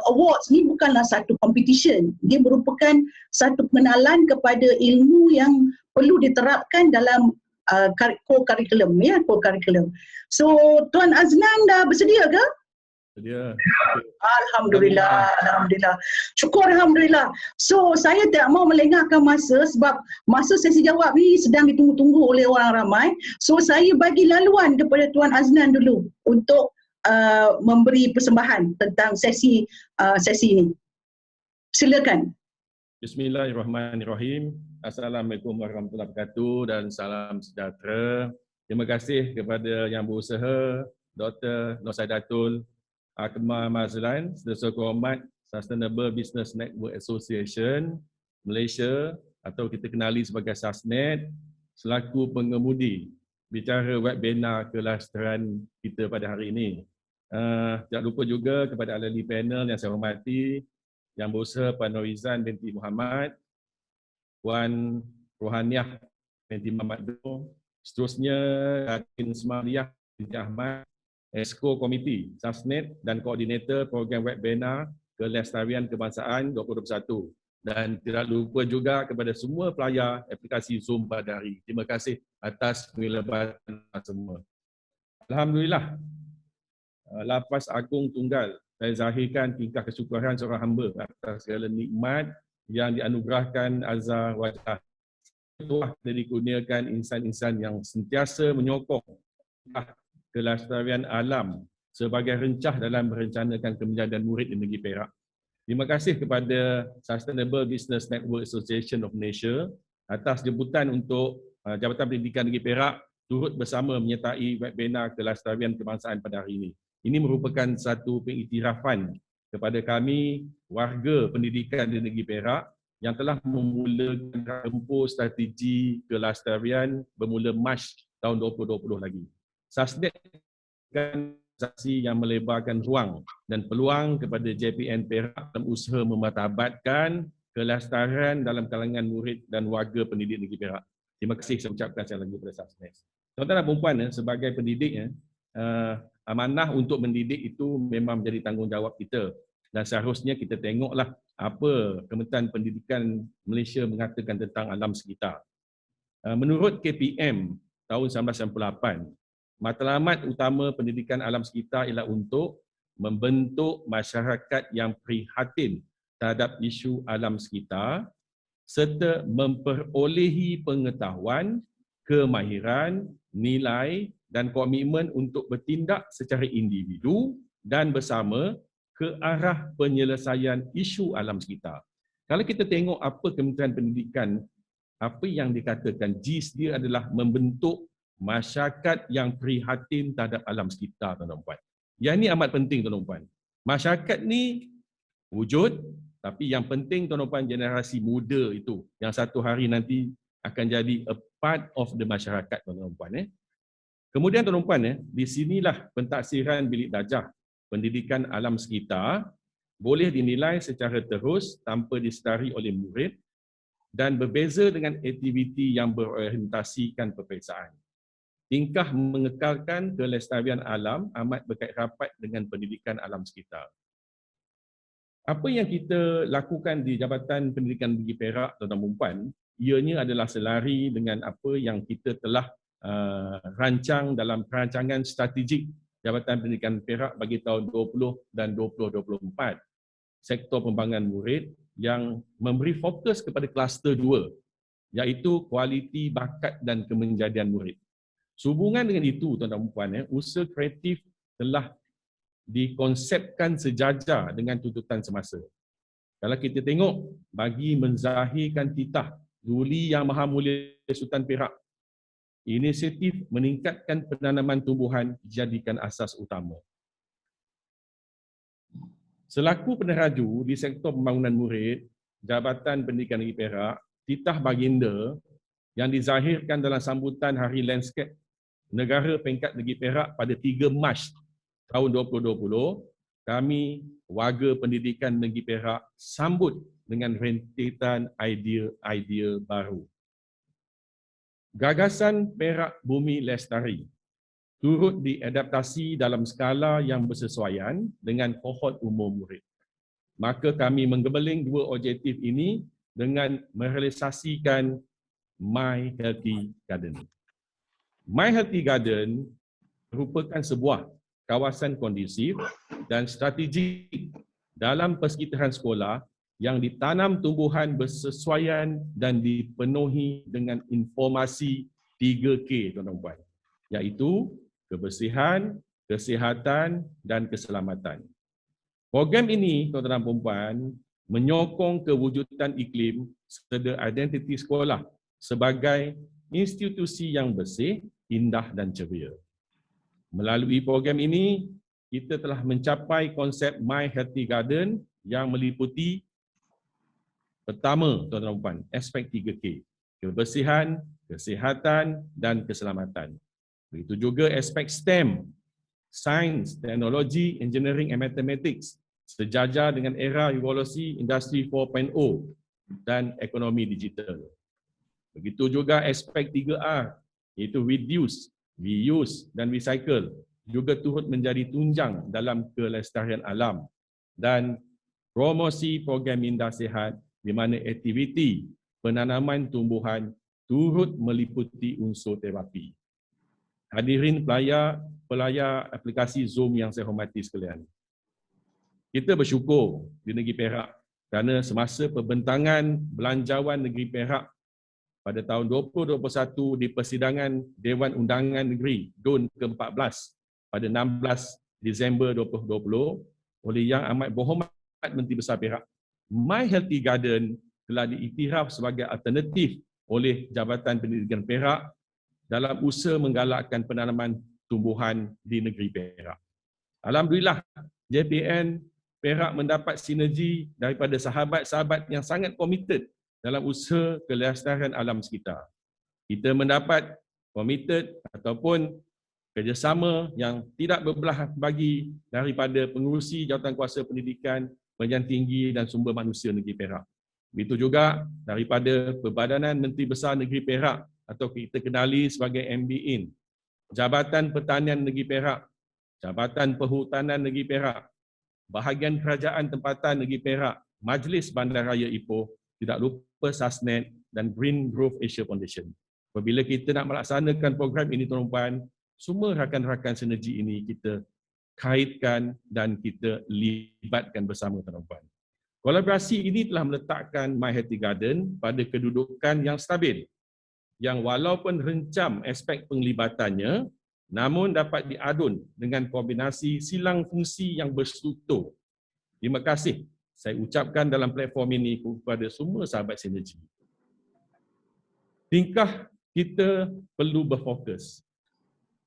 awards ni bukanlah satu competition, dia merupakan satu pengenalan kepada ilmu yang perlu diterapkan dalam core curriculum. So Tuan Aznan dah bersedia ke? Sedia. Alhamdulillah. Syukur Alhamdulillah. So saya tak mau melengahkan masa sebab masa sesi jawab ni sedang ditunggu-tunggu oleh orang ramai. So saya bagi laluan kepada Tuan Aznan dulu untuk memberi persembahan tentang sesi ini. Silakan. Bismillahirrahmanirrahim. Assalamualaikum warahmatullahi wabarakatuh dan salam sejahtera. Terima kasih kepada yang berusaha, Dr. Nur Saidatul, Akmal Mazlan, Sederhana Hormat Sustainable Business Network Association Malaysia atau kita kenali sebagai SASNET, selaku pengemudi bicara webinar kelestarian kita pada hari ini. Tak lupa juga kepada ahli panel yang saya hormati, yang berusaha Puan Norizan binti Muhammad, Puan Rohaniah binti Muhammad Dor, seterusnya Hakim Ismailiyah binti Ahmad, Esko Komiti SASNET dan Koordinator Program Webinar Kelestarian Kebangsaan 2021. Dan tidak lupa juga kepada semua pelayar aplikasi Zoom pada hari. Terima kasih atas penglibatan semua. Alhamdulillah, lafaz agung tunggal, saya zahirkan tingkah kesyukuran seorang hamba atas segala nikmat yang dianugerahkan azhar wajah. Telah dikurniakan insan-insan yang sentiasa menyokong kelestarian alam sebagai rencah dalam merencanakan kemenjadian murid di negeri Perak. Terima kasih kepada Sustainable Business Network Association of Malaysia atas jemputan untuk Jabatan Pendidikan Negeri Perak turut bersama menyertai webinar kelestarian kebangsaan pada hari ini. Ini merupakan satu pengiktirafan kepada kami warga pendidikan di negeri Perak yang telah memulakan tempoh strategi kelestarian bermula Mac tahun 2020 lagi. SASNET kan organisasi yang melebarkan ruang dan peluang kepada JPN Perak dalam usaha memartabatkan kelestarian dalam kalangan murid dan warga pendidik negeri Perak. Terima kasih saya ucapkan sekali lagi kepada SASNET. Tuan-tuan dan puan-puan, sebagai pendidik, amanah untuk mendidik itu memang menjadi tanggungjawab kita dan seharusnya kita tengoklah apa Kementerian Pendidikan Malaysia mengatakan tentang alam sekitar. Menurut KPM tahun 1998, matlamat utama pendidikan alam sekitar ialah untuk membentuk masyarakat yang prihatin terhadap isu alam sekitar serta memperolehi pengetahuan, kemahiran, nilai dan komitmen untuk bertindak secara individu dan bersama ke arah penyelesaian isu alam sekitar. Kalau kita tengok apa Kementerian Pendidikan, apa yang dikatakan JIS dia adalah membentuk masyarakat yang prihatin terhadap alam sekitar, tuan-tuan dan puan. Yang ini amat penting, tuan-tuan dan puan. Masyarakat ni wujud, tapi yang penting tuan-tuan dan puan, generasi muda itu yang satu hari nanti akan jadi a part of the masyarakat, tuan-tuan dan puan. Kemudian tuan-tuan dan puan, di sinilah pentaksiran bilik darjah pendidikan alam sekitar boleh dinilai secara terus tanpa disedari oleh murid dan berbeza dengan aktiviti yang berorientasikan peperiksaan. Tingkah mengekalkan kelestarian alam amat berkait rapat dengan pendidikan alam sekitar. Apa yang kita lakukan di Jabatan Pendidikan Negeri Perak, tuan-tuan dan puan, ianya adalah selari dengan apa yang kita telah rancang dalam perancangan strategik Jabatan Pendidikan Perak bagi tahun 20 dan 2024. Sektor pembangunan murid yang memberi fokus kepada kluster 2, iaitu kualiti bakat dan kemenjadian murid. Sehubungan dengan itu, tuan-tuan dan puan, usaha kreatif telah dikonsepkan sejajar dengan tuntutan semasa. Kalau kita tengok, bagi menzahirkan titah Duli Yang Maha Mulia Sultan Perak, inisiatif meningkatkan penanaman tumbuhan dijadikan asas utama. Selaku peneraju di sektor pembangunan murid, Jabatan Pendidikan Negeri Perak, titah baginda yang dizahirkan dalam sambutan Hari Landscape Negara Peringkat Negeri Perak pada 3 Mac tahun 2020, kami warga pendidikan Negeri Perak sambut dengan rentetan idea-idea baru. Gagasan Perak Bumi Lestari turut diadaptasi dalam skala yang bersesuaian dengan kohort umur murid. Maka kami menggebeling 2 objektif ini dengan merealisasikan My Healthy Garden. My Healthy Garden merupakan sebuah kawasan kondusif dan strategik dalam persekitaran sekolah yang ditanam tumbuhan bersesuaian dan dipenuhi dengan informasi 3K, tuan-tuan dan puan, iaitu kebersihan, kesihatan dan keselamatan. Program ini, tuan-tuan dan puan, menyokong kewujudan iklim serta identiti sekolah sebagai institusi yang bersih, indah dan ceria. Melalui program ini, kita telah mencapai konsep My Healthy Garden yang meliputi pertama, tuan-tuan dan puan, aspek 3K, kebersihan, kesihatan dan keselamatan. Begitu juga aspek STEM, Science, Teknologi, Engineering and Mathematics, sejajar dengan era revolusi Industri 4.0 dan ekonomi digital. Begitu juga aspek 3R, iaitu reduce, reuse dan recycle, juga turut menjadi tunjang dalam kelestarian alam dan promosi program minda sihat di mana aktiviti penanaman tumbuhan turut meliputi unsur terapi. Hadirin pelayar aplikasi Zoom yang saya hormati sekalian. Kita bersyukur di Negeri Perak kerana semasa pembentangan Belanjawan Negeri Perak pada tahun 2021 di persidangan Dewan Undangan Negeri DUN ke-14 pada 16 Disember 2020 oleh Yang Amat Berhormat Menteri Besar Perak, My Healthy Garden telah diiktiraf sebagai alternatif oleh Jabatan Pendidikan Perak dalam usaha menggalakkan penanaman tumbuhan di negeri Perak. Alhamdulillah, JPN Perak mendapat sinergi daripada sahabat-sahabat yang sangat komited dalam usaha kelestarian alam sekitar. Kita mendapat komited ataupun kerjasama yang tidak berbelah bagi daripada pengurusi Jawatankuasa Pendidikan, Pendidikan Tinggi dan Sumber Manusia Negeri Perak. Begitu juga daripada Perbadanan Menteri Besar Negeri Perak atau kita kenali sebagai MBIN, Jabatan Pertanian Negeri Perak, Jabatan Perhutanan Negeri Perak, Bahagian Kerajaan Tempatan Negeri Perak, Majlis Bandaraya Ipoh, tidak lupa SASNET dan Green Growth Asia Foundation. Apabila kita nak melaksanakan program ini, tuan-tuan, semua rakan-rakan sinergi ini kita kaitkan dan kita libatkan bersama, tuan-tuan. Kolaborasi ini telah meletakkan My Healthy Garden pada kedudukan yang stabil, yang walaupun rencam aspek penglibatannya, namun dapat diadun dengan kombinasi silang fungsi yang berstruktur Terima kasih saya ucapkan dalam platform ini kepada semua sahabat Sinergi. Tingkah kita perlu berfokus.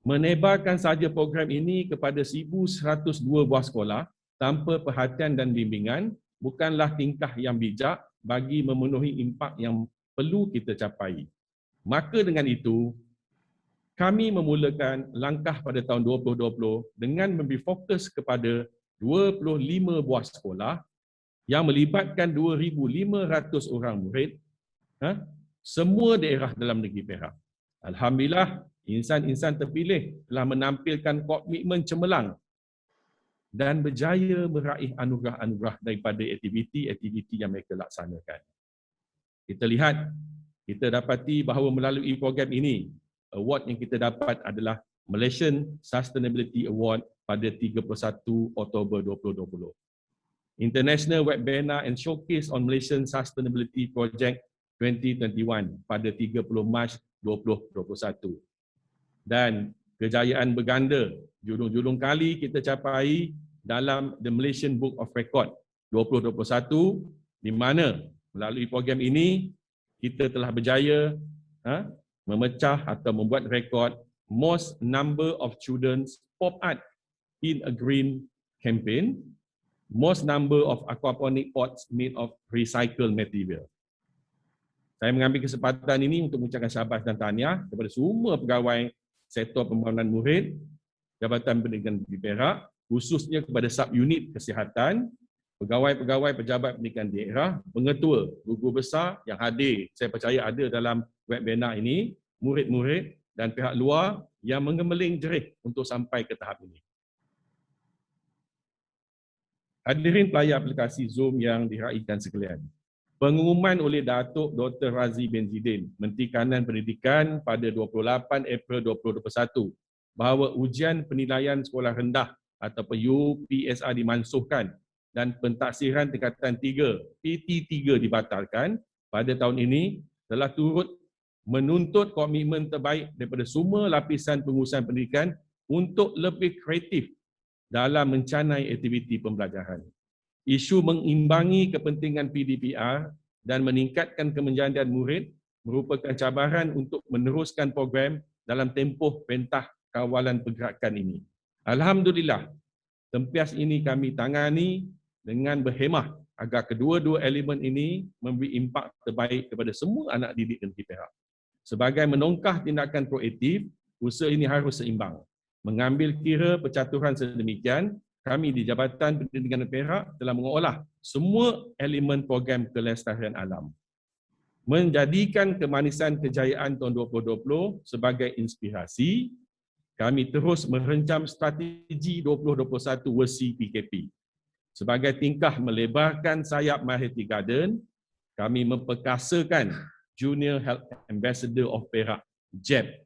Menebarkan saja program ini kepada 1,102 buah sekolah tanpa perhatian dan bimbingan bukanlah tingkah yang bijak bagi memenuhi impak yang perlu kita capai. Maka dengan itu, kami memulakan langkah pada tahun 2020 dengan memberi fokus kepada 25 buah sekolah yang melibatkan 2,500 orang murid, semua daerah dalam negeri Perak. Alhamdulillah, insan-insan terpilih telah menampilkan komitmen cemerlang dan berjaya meraih anugerah-anugerah daripada aktiviti-aktiviti yang mereka laksanakan. Kita lihat, kita dapati bahawa melalui program ini, award yang kita dapat adalah Malaysian Sustainability Award pada 31 Oktober 2020. International Webinar and Showcase on Malaysian Sustainability Project 2021 pada 30 Mac 2021. Dan kejayaan berganda, julung-julung kali kita capai dalam The Malaysian Book of Record 2021, di mana melalui program ini kita telah berjaya memecah atau membuat rekod most number of children's pop art in a green campaign, most number of aquaponic pots made of recycled material. Saya mengambil kesempatan ini untuk mengucapkan syabas dan tahniah kepada semua pegawai sektor pembangunan murid, Jabatan Pendidikan di Perak, khususnya kepada sub-unit kesihatan, pegawai-pegawai pejabat pendidikan daerah, pengetua, guru besar yang hadir, saya percaya ada dalam webinar ini, murid-murid dan pihak luar yang menggemeling jerih untuk sampai ke tahap ini. Hadirin player aplikasi Zoom yang diraikan sekalian. Pengumuman oleh Datuk Dr. Razi bin Zidin, Menteri Kanan Pendidikan pada 28 April 2021 bahawa ujian penilaian sekolah rendah atau UPSR dimansuhkan dan pentaksiran tingkatan 3 PT3 dibatalkan pada tahun ini telah turut menuntut komitmen terbaik daripada semua lapisan pengurusan pendidikan untuk lebih kreatif dalam mencanai aktiviti pembelajaran. Isu mengimbangi kepentingan PDPR dan meningkatkan kemenjadian murid merupakan cabaran untuk meneruskan program dalam tempoh pentah kawalan pergerakan ini. Alhamdulillah, tempias ini kami tangani dengan berhemah agar kedua-dua elemen ini memberi impak terbaik kepada semua anak didik negeri Perak. Sebagai menongkah tindakan proaktif, usaha ini harus seimbang. Mengambil kira percaturan sedemikian, kami di Jabatan Pendidikan Perak telah mengolah semua elemen program kelestarian alam. Menjadikan kemanisan kejayaan tahun 2020 sebagai inspirasi, kami terus merencam strategi 2021 versi PKP. Sebagai tingkah melebarkan sayap My Healthy Garden, kami memperkasakan Junior Health Ambassador of Perak, JEP.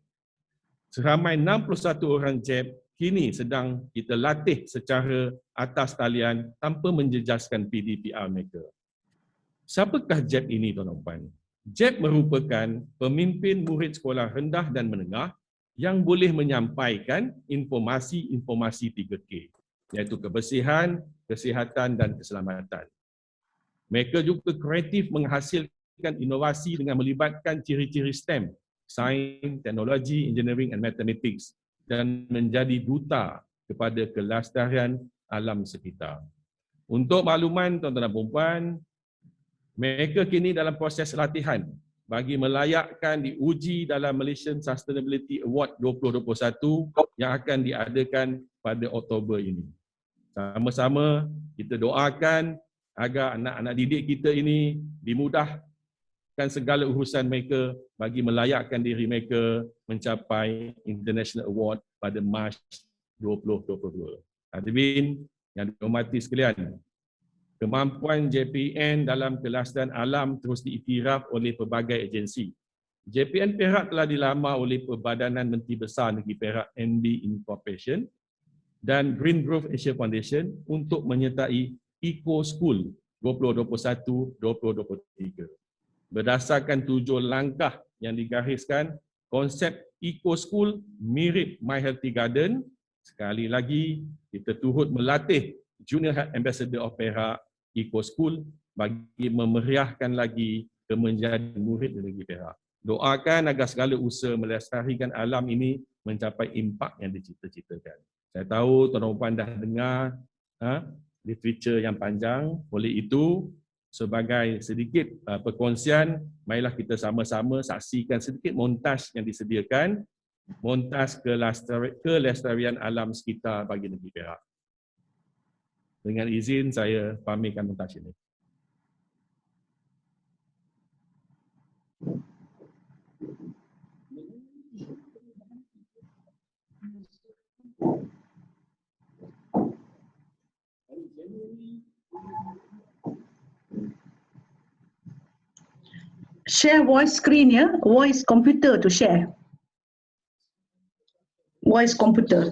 Seramai 61 orang JEP kini sedang kita latih secara atas talian tanpa menjejaskan PDPR mereka. Siapakah JEP ini, tuan-tuan dan puan? JEP merupakan pemimpin murid sekolah rendah dan menengah yang boleh menyampaikan informasi-informasi 3K, iaitu kebersihan, kesihatan dan keselamatan. Mereka juga kreatif menghasilkan inovasi dengan melibatkan ciri-ciri STEM, Sains, Teknologi, Engineering and Mathematics, dan menjadi duta kepada kelestarian alam sekitar. Untuk makluman tuan-tuan dan puan, mereka kini dalam proses latihan bagi melayakkan diuji dalam Malaysian Sustainability Award 2021 yang akan diadakan pada Oktober ini. Sama-sama kita doakan agar anak-anak didik kita ini dimudahkan segala urusan mereka bagi melayakkan diri mereka mencapai International Award pada Mac 2022. Hadirin yang dihormati sekalian, kemampuan JPN dalam kelestarian alam terus diiktiraf oleh pelbagai agensi. JPN Perak telah dilamar oleh Perbadanan Menteri Besar Negeri Perak MB Incorporation dan Green Growth Asia Foundation untuk menyertai Eco School 2021-2023. Berdasarkan 7 langkah yang digariskan, konsep Eco School mirip My Healthy Garden. Sekali lagi, kita turut melatih Junior Health Ambassador of Perak, Eco School bagi memeriahkan lagi kemenjadian murid di negeri Perak. Doakan agar segala usaha melestarikan alam ini mencapai impak yang dicita-citakan. Saya tahu tuan-tuan puan dah dengar literature yang panjang, oleh itu sebagai sedikit perkongsian, marilah kita sama-sama saksikan sedikit montaj yang disediakan, montaj kelestarian alam sekitar bagi negeri Perak. Dengan izin saya pamerkan montaj ini. Share voice screen ya, voice computer to share. Voice computer.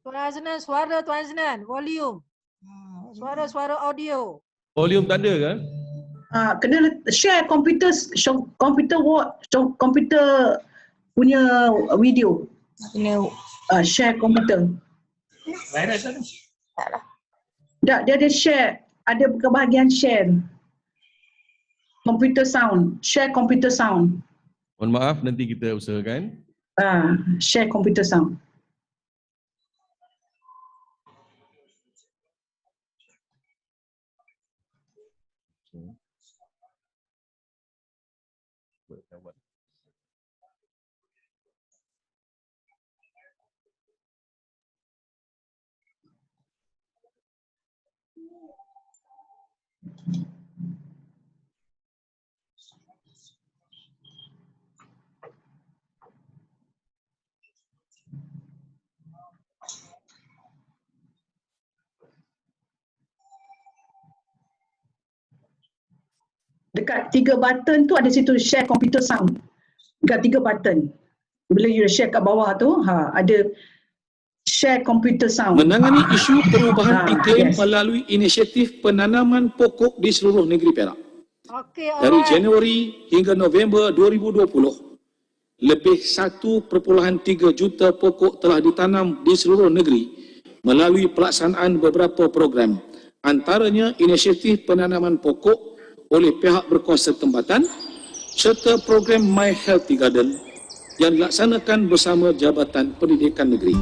Tuan Aznan, suara Tuan Aznan, volume. Suara audio. Volume tak ada ke? Kena share komputer punya video. Share komputer. Tak, dia ada share, ada kebahagiaan share. Computer sound, share computer sound. Mohon maaf, nanti kita usahakan. Share computer sound. Dekat 3 button tu ada situ share computer sound. Dekat 3 button. Bila you share kat bawah tu, ada share computer sound. Menangani isu perubahan iklim melalui inisiatif penanaman pokok di seluruh negeri Perak. Dari Januari hingga November 2020, lebih 1.3 juta pokok telah ditanam di seluruh negeri melalui pelaksanaan beberapa program, antaranya inisiatif penanaman pokok oleh pihak berkuasa tempatan serta program My Healthy Garden yang dilaksanakan bersama Jabatan Pendidikan Negeri.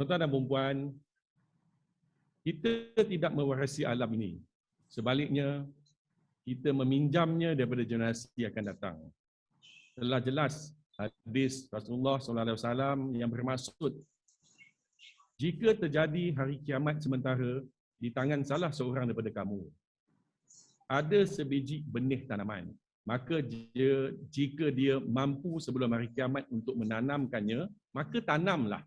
Tuan-tuan dan puan, kita tidak mewarisi alam ini. Sebaliknya, kita meminjamnya daripada generasi yang akan datang. Telah jelas hadis Rasulullah SAW yang bermaksud, jika terjadi hari kiamat sementara di tangan salah seorang daripada kamu, ada sebiji benih tanaman, maka jika dia mampu sebelum hari kiamat untuk menanamkannya, maka tanamlah.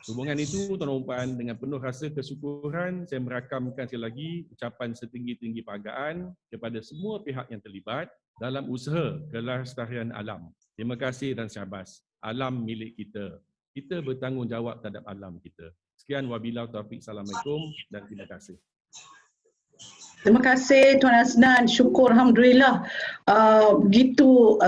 Hubungan itu, tuan-tuan dan puan, dengan penuh rasa kesyukuran, saya merakamkan sekali lagi ucapan setinggi-tinggi penghargaan kepada semua pihak yang terlibat dalam usaha kelestarian alam. Terima kasih dan syabas. Alam milik kita. Kita bertanggungjawab terhadap alam kita. Sekian, wabillahi taufiq. Assalamualaikum dan terima kasih. Terima kasih Tuan Aznan. Syukur, Alhamdulillah. Begitu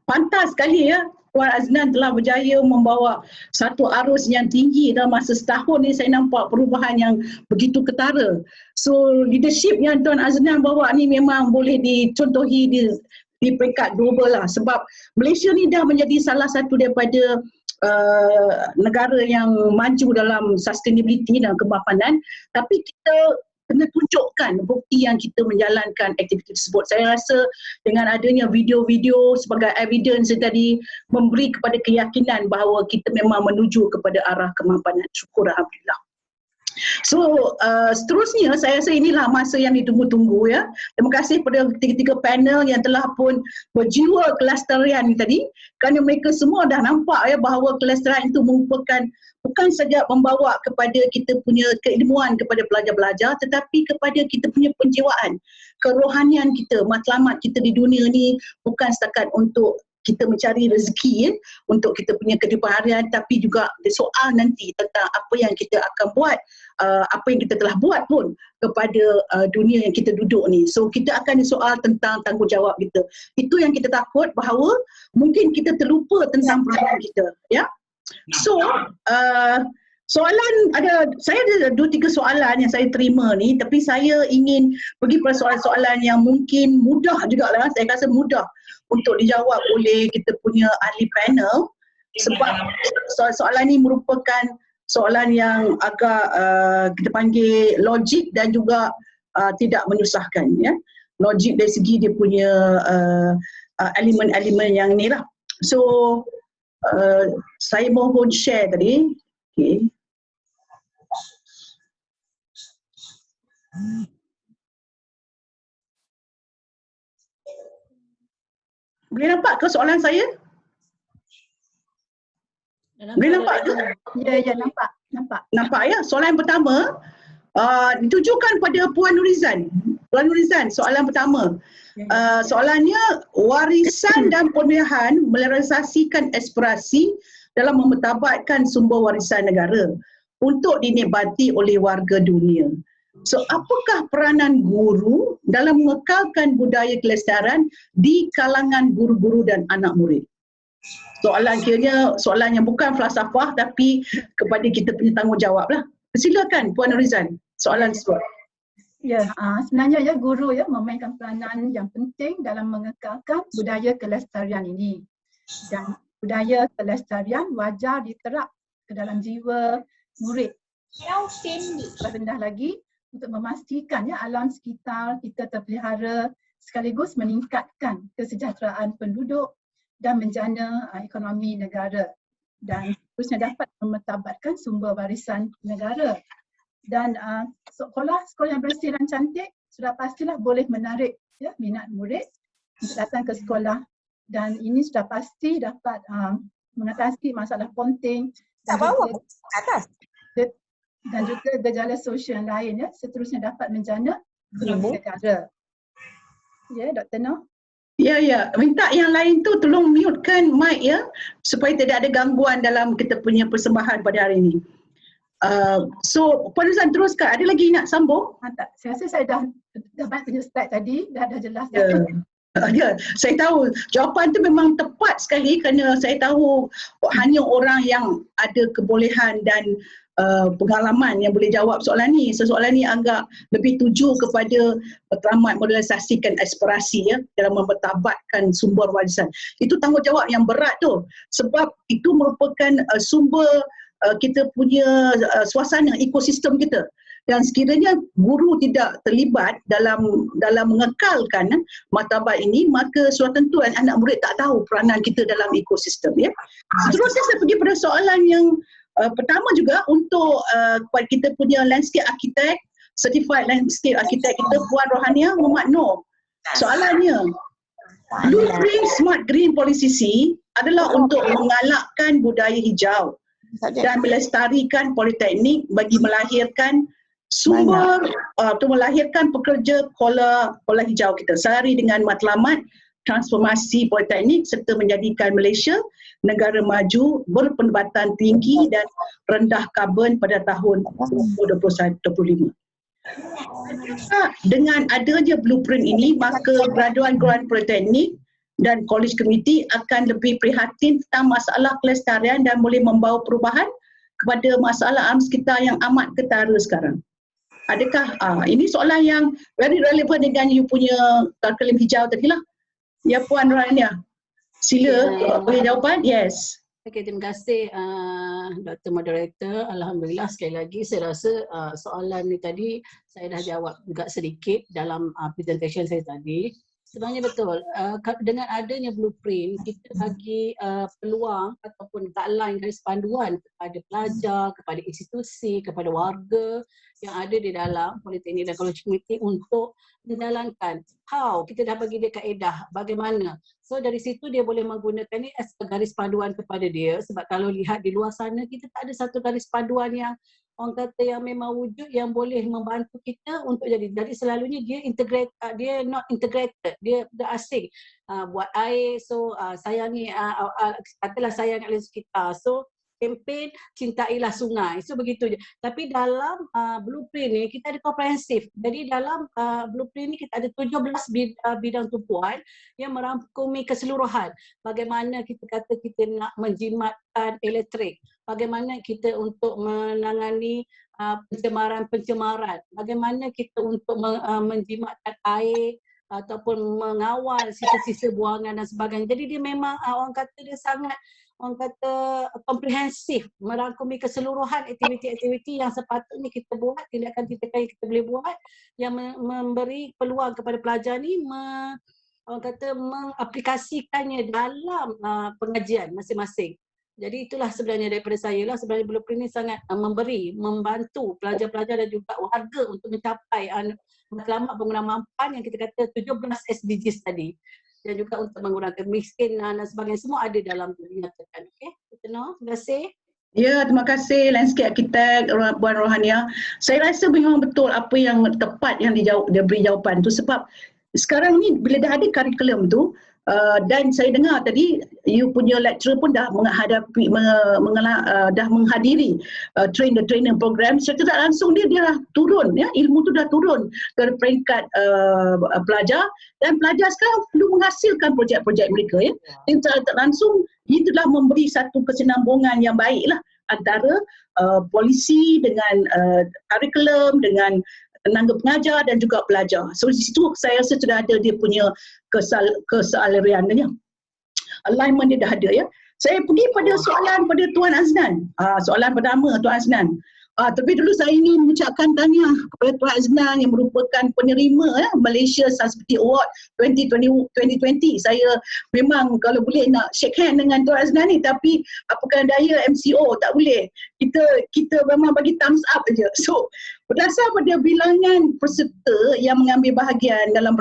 pantas sekali ya. Tuan Aznan telah berjaya membawa satu arus yang tinggi dalam masa setahun ni. Saya nampak perubahan yang begitu ketara. So leadership yang Tuan Aznan bawa ni memang boleh dicontohi di peringkat global lah. Sebab Malaysia ni dah menjadi salah satu daripada negara yang maju dalam sustainability dan kemapanan. Tapi kita kena tunjukkan bukti yang kita menjalankan aktiviti tersebut. Saya rasa dengan adanya video-video sebagai evidence tadi memberi kepada keyakinan bahawa kita memang menuju kepada arah kemapanan. Syukur, Alhamdulillah. So seterusnya saya rasa inilah masa yang ditunggu-tunggu ya. Terima kasih kepada tiga-tiga panel yang telah pun berjiwa kelestarian tadi, kerana mereka semua dah nampak ya bahawa kelestarian itu merupakan bukan saja membawa kepada kita punya keilmuan kepada pelajar-pelajar, tetapi kepada kita punya penjiwaan, kerohanian kita, matlamat kita di dunia ni bukan setakat untuk kita mencari rezeki ya, untuk kita punya kehidupan harian, tapi juga soal nanti tentang apa yang kita akan buat, apa yang kita telah buat pun kepada dunia yang kita duduk ni. So kita akan disoal tentang tanggungjawab kita. Itu yang kita takut bahawa mungkin kita terlupa tentang peranan kita ya. So soalan saya ada 2-3 soalan yang saya terima ni, tapi saya ingin pergi pada soalan-soalan yang mungkin mudah jugalah, saya rasa mudah untuk dijawab oleh kita punya ahli panel, sebab soalan-soalan ni merupakan soalan yang agak kita panggil logik dan juga tidak menyusahkan ya. Logik dari segi dia punya elemen-elemen yang ni lah. So saya mohon share tadi. Okay. Boleh nampak ke soalan saya? Boleh nampak ke? Ya, nampak. Nampak ya? Soalan yang pertama ditujukan pada Puan Nurizan. Puan Nurizan, soalan pertama. Soalannya, warisan dan pemilihan merealisasikan aspirasi dalam memetabatkan sumber warisan negara untuk dinikmati oleh warga dunia. So, apakah peranan guru dalam mengekalkan budaya kelestarian di kalangan guru-guru dan anak murid? Soalan kiranya soalan yang bukan falsafah tapi kepada kita punya tanggungjawab lah. Silakan Puan Nurizan, soalan tersebut. Ya, sebenarnya ya guru ya memainkan peranan yang penting dalam mengekalkan budaya kelestarian ini. Dan budaya kelestarian wajar diterap ke dalam jiwa murid. Rendah lagi untuk memastikan ya alam sekitar kita terpelihara sekaligus meningkatkan kesejahteraan penduduk dan menjana ekonomi negara, dan seterusnya dapat memetabatkan sumber warisan negara. Dan sekolah yang bersih dan cantik sudah pastilah boleh menarik ya minat murid untuk datang ke sekolah, dan ini sudah pasti dapat mengatasi masalah ponting dan juga gejala sosial lain ya, seterusnya dapat menjana ekonomi negara. Ya, Dr. Noh. Ya, minta yang lain tu tolong mute-kan mic ya, supaya tidak ada gangguan dalam kita punya persembahan pada hari ini. So, Puan Nurizan teruskan. Ada lagi nak sambung? Tak, saya rasa saya dah banyak punya slide tadi, dah jelas. Ya, saya tahu jawapan tu memang tepat sekali kerana saya tahu hanya orang yang ada kebolehan dan pengalaman yang boleh jawab soalan ni. So, soalan ni agak lebih tuju kepada teramat merealisasikan aspirasi ya dalam memetabatkan sumber warisan. Itu tanggungjawab yang berat tu, sebab itu merupakan sumber kita punya suasana ekosistem kita. Dan sekiranya guru tidak terlibat dalam mengekalkan martabat ini, maka sudah tentu anak murid tak tahu peranan kita dalam ekosistem. Ya. Seterusnya saya pergi pada soalan yang pertama juga untuk kita punya landscape architect, certified landscape architect kita, Puan Rohania Muhammad Noor. Soalannya, blueprint Smart Green Policy adalah untuk mengalakkan budaya hijau dan melestarikan politeknik bagi melahirkan sumber untuk melahirkan pekerja pola hijau kita sehari dengan matlamat transformasi politeknik serta menjadikan Malaysia negara maju berpendapatan tinggi dan rendah karbon pada tahun 2025. Dengan adanya blueprint ini, maka graduan-graduan politeknik dan college committee akan lebih prihatin tentang masalah kelestarian dan boleh membawa perubahan kepada masalah alam sekitar yang amat ketara sekarang. Adakah ini soalan yang very relevant dengan you punya curriculum hijau tadi lah. Ya Puan Rohania. Sila beri jawapan. Yes. Okey, terima kasih Dr. Moderator. Alhamdulillah sekali lagi saya rasa soalan ni tadi saya dah jawab juga sedikit dalam presentation saya tadi. Sebenarnya betul, dengan adanya blueprint, kita bagi peluang ataupun guideline garis panduan kepada pelajar, kepada institusi, kepada warga yang ada di dalam politeknik dan college committee untuk menjalankan. How? Kita dah bagi dia kaedah, bagaimana. So dari situ dia boleh menggunakan ni as garis panduan kepada dia, sebab kalau lihat di luar sana kita tak ada satu garis panduan yang orang kata yang memang wujud yang boleh membantu kita untuk jadi selalunya dia integrate, dia not integrated, dia asing buat air, so sayangi katalah sayang alam sekitar, so kempen cintailah sungai, so begitu je. Tapi dalam blueprint ni kita ada komprehensif, jadi dalam blueprint ni kita ada 17 bidang tumpuan yang merangkumi keseluruhan. Bagaimana kita kata kita nak menjimatkan elektrik, bagaimana kita untuk menangani pencemaran, bagaimana kita untuk menjimatkan air ataupun mengawal sisa-sisa buangan dan sebagainya. Jadi dia memang orang kata dia sangat komprehensif, merangkumi keseluruhan aktiviti-aktiviti yang sepatutnya kita buat, tindakan-tindakan yang kita boleh buat yang memberi peluang kepada pelajar ni orang kata mengaplikasikannya dalam pengajian masing-masing. Jadi itulah sebenarnya daripada saya lah, sebenarnya blueprint ni sangat membantu pelajar-pelajar dan juga warga untuk mencapai matlamat penggunaan mampan yang kita kata 17 SDGs tadi. Dan juga untuk mengurangkan miskin dan sebagainya, semua ada dalam tu dinyatakan. Okey, terima kasih. Ya, terima kasih landscape architect Puan Rohania. Saya rasa memang betul apa yang tepat yang dia beri jawapan tu, sebab sekarang ni bila dah ada kurikulum tu dan saya dengar tadi you punya lecturer pun dah dah menghadiri train the trainer program, secara tak langsung dia dah turun, ya, ilmu tu dah turun ke peringkat pelajar, dan pelajar sekarang perlu menghasilkan projek-projek mereka, ya. Dan secara tak langsung itu telah memberi satu kesinambungan yang baiklah antara polisi dengan kurikulum dengan tenaga pengajar dan juga pelajar. So di situ saya rasa sudah ada dia punya keselariannya. Alignment dia dah ada, ya. Saya pergi pada soalan pada Tuan Aznan. Soalan pertama Tuan Aznan. Tapi dulu saya ingin mengucapkan tahniah kepada Tuan Aznan yang merupakan penerima Malaysia Sansperti Award 2020. Saya memang kalau boleh nak shake hand dengan Tuan Aznan ni, tapi apakah daya MCO tak boleh. Kita memang bagi thumbs up aja. So berdasar pada bilangan peserta yang mengambil bahagian dalam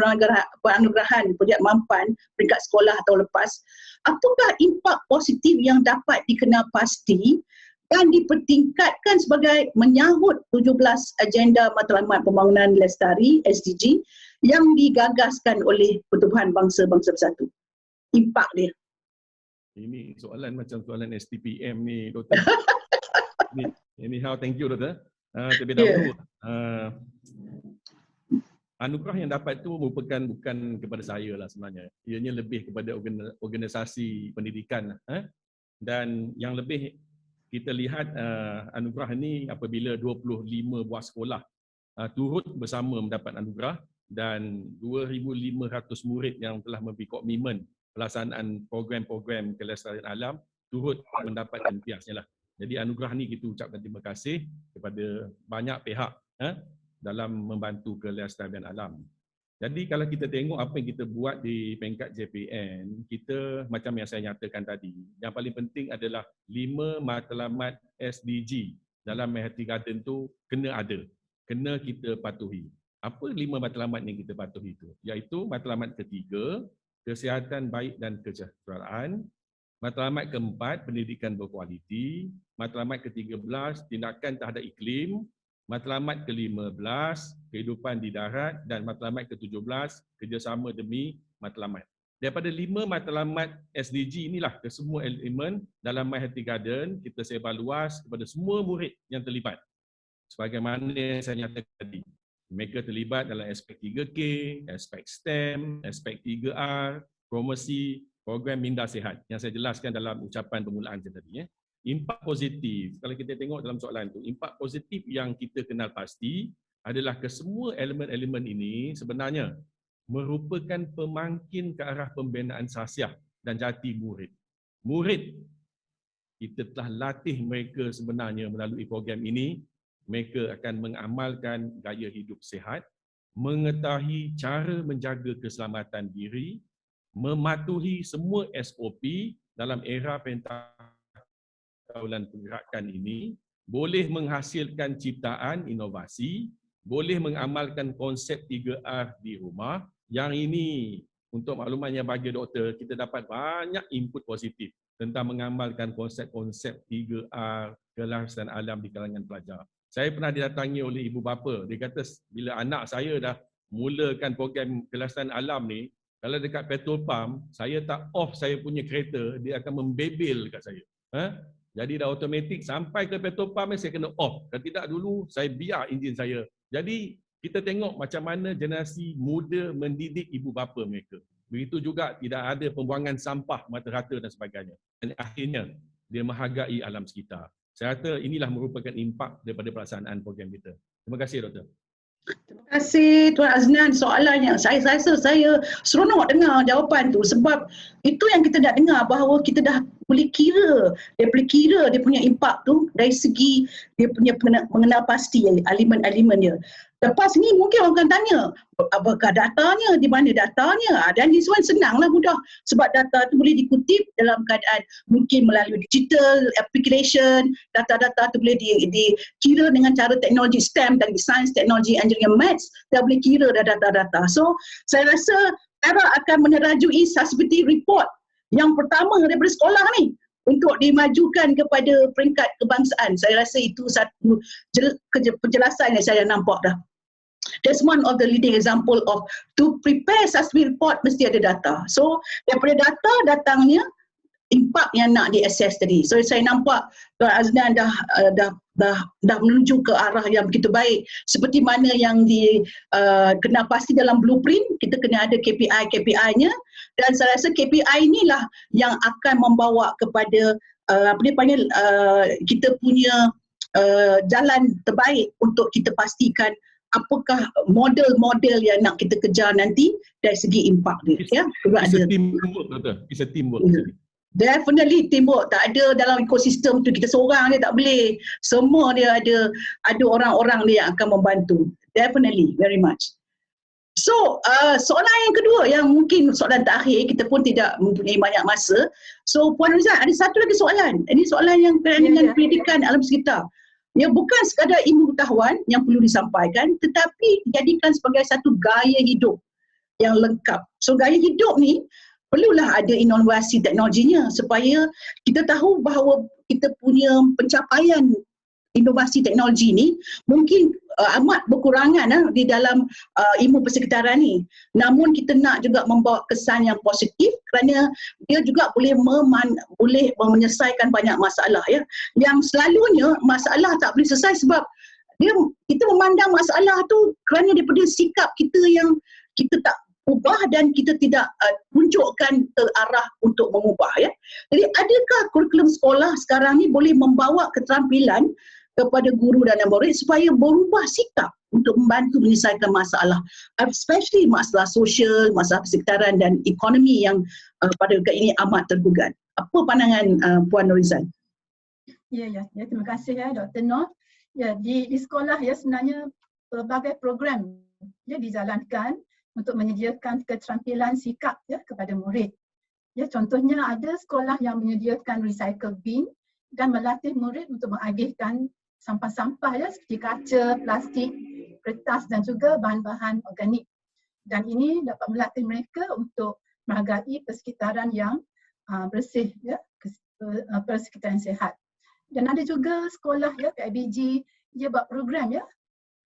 penganugerahan projek mampan peringkat sekolah tahun lepas, apakah impak positif yang dapat dikenal pasti dan dipertingkatkan sebagai menyahut 17 agenda matlamat pembangunan lestari SDG yang digagaskan oleh Pertubuhan Bangsa-Bangsa Bersatu? Impak dia. Ini soalan macam soalan STPM ni, Doktor. Anyhow, thank you, Doktor. Terlebih dahulu, anugerah yang dapat itu merupakan bukan kepada saya lah sebenarnya. Ianya lebih kepada organisasi pendidikan. Dan yang lebih kita lihat anugerah ini apabila 25 buah sekolah turut bersama mendapat anugerah, dan 2,500 murid yang telah memberi komitmen pelaksanaan program-program kelestarian alam turut mendapatkan impiasnya lah. Jadi anugerah ni kita ucapkan terima kasih kepada banyak pihak dalam membantu kelestarian alam. Jadi kalau kita tengok apa yang kita buat di peringkat JPN, kita macam yang saya nyatakan tadi, yang paling penting adalah 5 matlamat SDG dalam Mahathir Garden tu kena ada, kena kita patuhi. Apa 5 matlamat yang kita patuhi itu? Iaitu matlamat ketiga, kesihatan baik dan kesejahteraan. Matlamat keempat, pendidikan berkualiti. Matlamat ke-13, tindakan terhadap iklim. Matlamat ke-15, kehidupan di darat. Dan matlamat ke-17, kerjasama demi matlamat. Daripada 5 matlamat SDG inilah kesemua elemen dalam Mahathir Garden kita sebar luas kepada semua murid yang terlibat. Sebagaimana yang saya nyatakan tadi. Mereka terlibat dalam aspek 3K, aspek STEM, aspek 3R, promosi, program minda sihat yang saya jelaskan dalam ucapan permulaan saya tadi. Impak positif, kalau kita tengok dalam soalan tu, impak positif yang kita kenal pasti adalah kesemua elemen-elemen ini sebenarnya merupakan pemangkin ke arah pembinaan sahsiah dan jati murid. Murid, kita telah latih mereka sebenarnya melalui program ini, mereka akan mengamalkan gaya hidup sihat, mengetahui cara menjaga keselamatan diri, mematuhi semua SOP dalam era pentaulan pergerakan ini, boleh menghasilkan ciptaan inovasi, boleh mengamalkan konsep 3R di rumah. Yang ini untuk makluman yang bagi doktor, kita dapat banyak input positif tentang mengamalkan konsep-konsep 3R kelestarian alam di kalangan pelajar. Saya pernah didatangi oleh ibu bapa, dia kata bila anak saya dah mulakan program kelestarian alam ni, kalau dekat petrol pump, saya tak off saya punya kereta, dia akan membebel kat saya. Jadi dah automatik sampai ke petrol pump saya kena off. Kalau tidak dulu saya biar enjin saya. Jadi kita tengok macam mana generasi muda mendidik ibu bapa mereka. Begitu juga tidak ada pembuangan sampah mata rata dan sebagainya. Dan akhirnya dia menghargai alam sekitar. Saya rasa inilah merupakan impak daripada pelaksanaan program kita. Terima kasih Doktor. Terima kasih Tuan Aznan. Soalannya saya rasa saya seronok dengar jawapan tu sebab itu yang kita nak dengar, bahawa kita dah boleh kira, dia punya impak tu dari segi dia punya mengenal pasti elemen-elemen dia. Lepas ni mungkin orang akan tanya, apakah datanya, di mana datanya? Dan this one senanglah, mudah. Sebab data tu boleh dikutip dalam keadaan mungkin melalui digital application, data-data tu boleh dikira dengan cara teknologi STEM, dan science, teknologi, engineering, maths, dah boleh kira data-data. So, saya rasa Era akan menerajui sustainability report yang pertama daripada sekolah ni untuk dimajukan kepada peringkat kebangsaan. Saya rasa itu satu penjelasan yang saya nampak dah. That's one of the leading example of to prepare sustainability report mesti ada data. So daripada data datangnya impak yang nak di-assess tadi. So saya nampak Tuan Aznan dah menuju ke arah yang begitu baik. Seperti mana yang kena pasti dalam blueprint, kita kena ada KPI-nya, dan saya rasa KPI inilah yang akan membawa kepada kita punya jalan terbaik untuk kita pastikan apakah model-model yang nak kita kejar nanti dari segi impak dia. It's a teamwork, Doktor. It's a teamwork. Definitely teamwork. Tak ada dalam ekosistem tu kita seorang dia tak boleh. Semua dia ada orang-orang dia yang akan membantu. Definitely, very much. So, soalan yang kedua yang mungkin soalan terakhir, kita pun tidak mempunyai banyak masa. So, Puan Nurhalizan, ada satu lagi soalan. Ini soalan yang berkaitan dengan pendidikan alam sekitar. Ya, bukan sekadar ilmu pengetahuan yang perlu disampaikan, tetapi dijadikan sebagai satu gaya hidup yang lengkap. So, gaya hidup ni perlulah ada inovasi teknologinya supaya kita tahu bahawa kita punya pencapaian inovasi teknologi ni mungkin amat berkurangan di dalam ilmu persekitaran ni. Namun kita nak juga membawa kesan yang positif kerana dia juga boleh menyelesaikan banyak masalah ya. Yang selalunya masalah tak boleh selesai sebab kita memandang masalah tu kerana daripada sikap kita yang kita tak ubah dan kita tidak tunjukkan ke arah untuk mengubah ya. Jadi adakah kurikulum sekolah sekarang ni boleh membawa keterampilan kepada guru dan murid supaya berubah sikap untuk membantu menyelesaikan masalah, especially masalah sosial, masalah persekitaran dan ekonomi yang pada ketika ini amat tergugat. Apa pandangan Puan Nurhalizan? Ya, terima kasih ya Dr. Noh. Ya, di sekolah ya sebenarnya pelbagai program ya dijalankan untuk menyediakan keterampilan sikap ya kepada murid. Ya, contohnya ada sekolah yang menyediakan recycle bin dan melatih murid untuk mengagihkan sampah-sampah ya seperti kaca, plastik, kertas dan juga bahan-bahan organik. Dan ini dapat melatih mereka untuk menghargai persekitaran yang bersih ya, persekitaran sihat. Dan ada juga sekolah ya PIBG, dia buat program ya,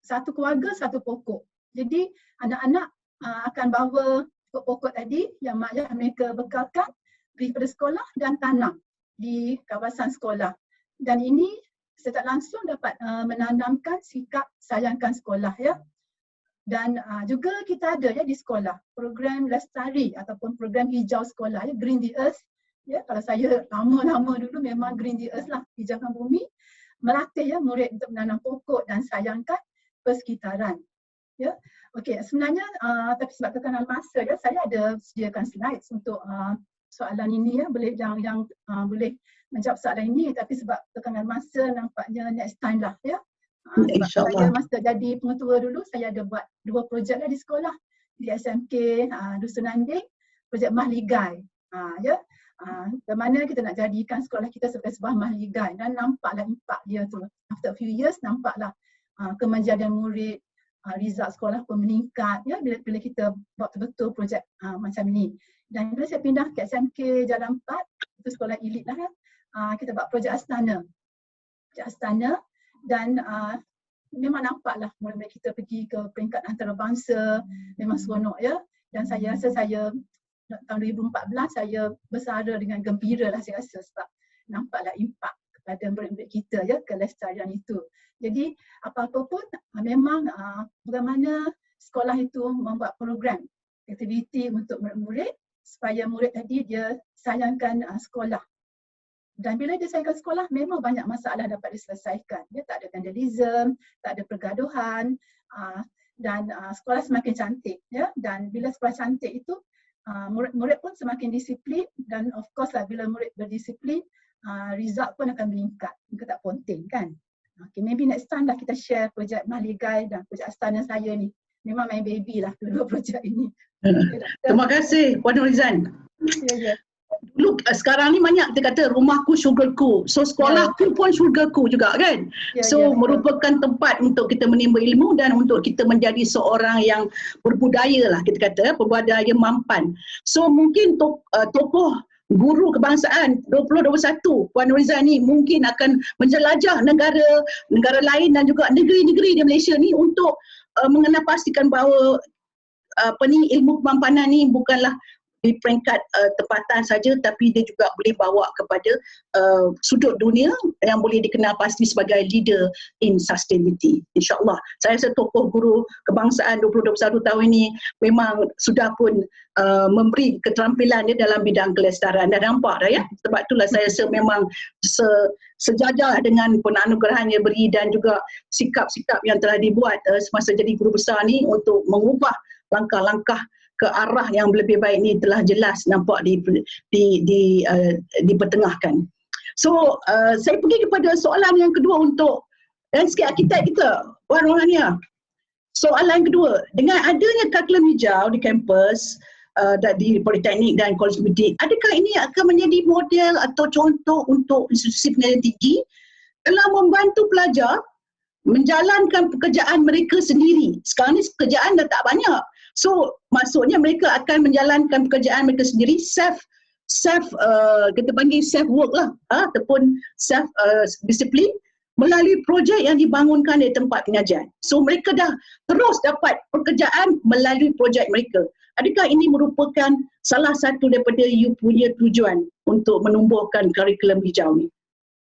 satu keluarga satu pokok. Jadi anak-anak akan bawa pokok-pokok tadi yang mak ayah mereka bekalkan pergi pada sekolah dan tanam di kawasan sekolah. Dan ini secara langsung dapat menanamkan sikap sayangkan sekolah ya. Dan juga kita ada ya di sekolah program lestari ataupun program hijau sekolah ya, Green the Earth. Ya, kalau saya lama-lama dulu memang Green the Earth lah, hijaukan bumi, melatih ya murid untuk menanam pokok dan sayangkan persekitaran. Ya, okey. Sebenarnya tapi sebab tekanan masa ya, saya ada sediakan slides untuk soalan ini ya, boleh yang boleh menjawab soalan ini, tapi sebab tekanan masa nampaknya next time lah ya. Sebab saya masa jadi pengetua dulu, saya ada buat 2 projek lah di sekolah, di SMK Dusun Anding, projek Mahligai. Ya. Ke mana kita nak jadikan sekolah kita sebagai sebuah mahligai dan nampaklah impak dia tu. After a few years nampaklah kemajuan murid, result sekolah pun meningkat ya bila kita buat betul-betul projek macam ni. Dan bila saya pindah ke SMK Jalan 4, itu sekolah elit lah kan. Kita buat projek Astana. Projek Astana dan memang nampaklah murid-murid kita pergi ke peringkat antarabangsa, memang seronok ya. Dan saya rasa tahun 2014 saya bersara dengan gembira lah saya rasa sebab nampaklah impak kepada murid-murid kita ya, kelestarian itu. Jadi apa-apa pun memang bagaimana sekolah itu membuat program aktiviti untuk murid-murid supaya murid tadi dia sayangkan sekolah. Dan bila dia sayangkan sekolah memang banyak masalah dapat diselesaikan. Dia tak ada vandalism, tak ada pergaduhan dan sekolah semakin cantik ya. Dan bila sekolah cantik itu murid-murid pun semakin disiplin dan of course lah bila murid berdisiplin result pun akan meningkat. Muka tak ponting kan. Okay, maybe next time lah kita share projek Mahligai dan projek Astana saya ni. Memang main baby lah kedua projek ini. Terima kasih Puan Norizan. Ya. Dulu sekarang ni banyak kita kata rumahku syurgaku. So sekolahku pun syurgaku juga kan. So merupakan tempat untuk kita menimba ilmu dan untuk kita menjadi seorang yang berbudaya lah kita kata, berbudaya mampan. So mungkin tokoh guru kebangsaan 2021 Puan Norizan ni mungkin akan menjelajah negara lain dan juga negeri-negeri di Malaysia ni untuk mengenal pastikan bahawa ilmu kemampanan ni bukanlah di peringkat tempatan saja tapi dia juga boleh bawa kepada sudut dunia yang boleh dikenal pasti sebagai leader in sustainability. InsyaAllah. Saya rasa tokoh guru kebangsaan 2021 tahun ini memang sudah pun memberi keterampilan dia dalam bidang kelestarian. Dah nampak dah ya. Sebab itulah saya rasa memang sejajar dengan penganugerahan yang beri dan juga sikap-sikap yang telah dibuat semasa jadi guru besar ni untuk mengubah langkah-langkah ke arah yang lebih baik ni telah jelas nampak dipertengahkan. So saya pergi kepada soalan yang kedua untuk landscape arkitek kita, Puan Rohania. Soalan kedua, dengan adanya kurikulum hijau di kampus di Politeknik dan Kolej Politik, adakah ini akan menjadi model atau contoh untuk institusi pendidikan tinggi dalam membantu pelajar menjalankan pekerjaan mereka sendiri? Sekarang ni pekerjaan dah tak banyak. So maksudnya mereka akan menjalankan pekerjaan mereka sendiri kita panggil self work lah ataupun self disiplin melalui projek yang dibangunkan di tempat pengajian. So mereka dah terus dapat pekerjaan melalui projek mereka. Adakah ini merupakan salah satu daripada you punya tujuan untuk menumbuhkan kurikulum hijau ni?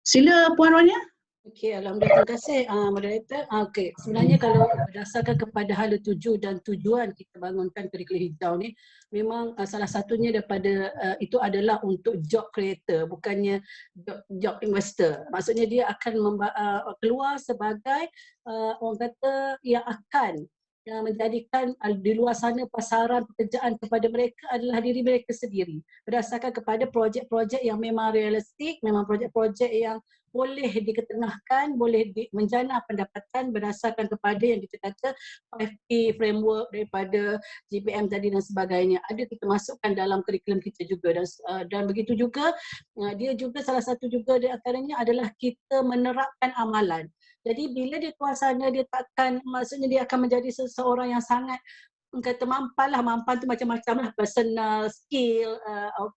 Sila Puan Rohania. Okey, alhamdulillah, terima kasih moderator. Okey, sebenarnya kalau berdasarkan kepada hala tuju dan tujuan kita bangunkan kurikulum hijau ni, memang salah satunya daripada itu adalah untuk job creator, bukannya job investor. Maksudnya dia akan keluar sebagai orang kata yang akan yang menjadikan di luar sana pasaran pekerjaan kepada mereka adalah diri mereka sendiri. Berdasarkan kepada projek-projek yang memang realistik, memang projek-projek yang boleh diketengahkan, boleh menjana pendapatan berdasarkan kepada yang kita kata 5P framework daripada GPM tadi dan sebagainya. Ada kita masukkan dalam kurikulum kita juga dan begitu juga dia juga salah satu juga di antaranya adalah kita menerapkan amalan. Jadi bila dia keluar sana dia takkan, maksudnya dia akan menjadi seseorang yang sangat kata mampan lah, mampan tu macam-macam lah, personal, skill,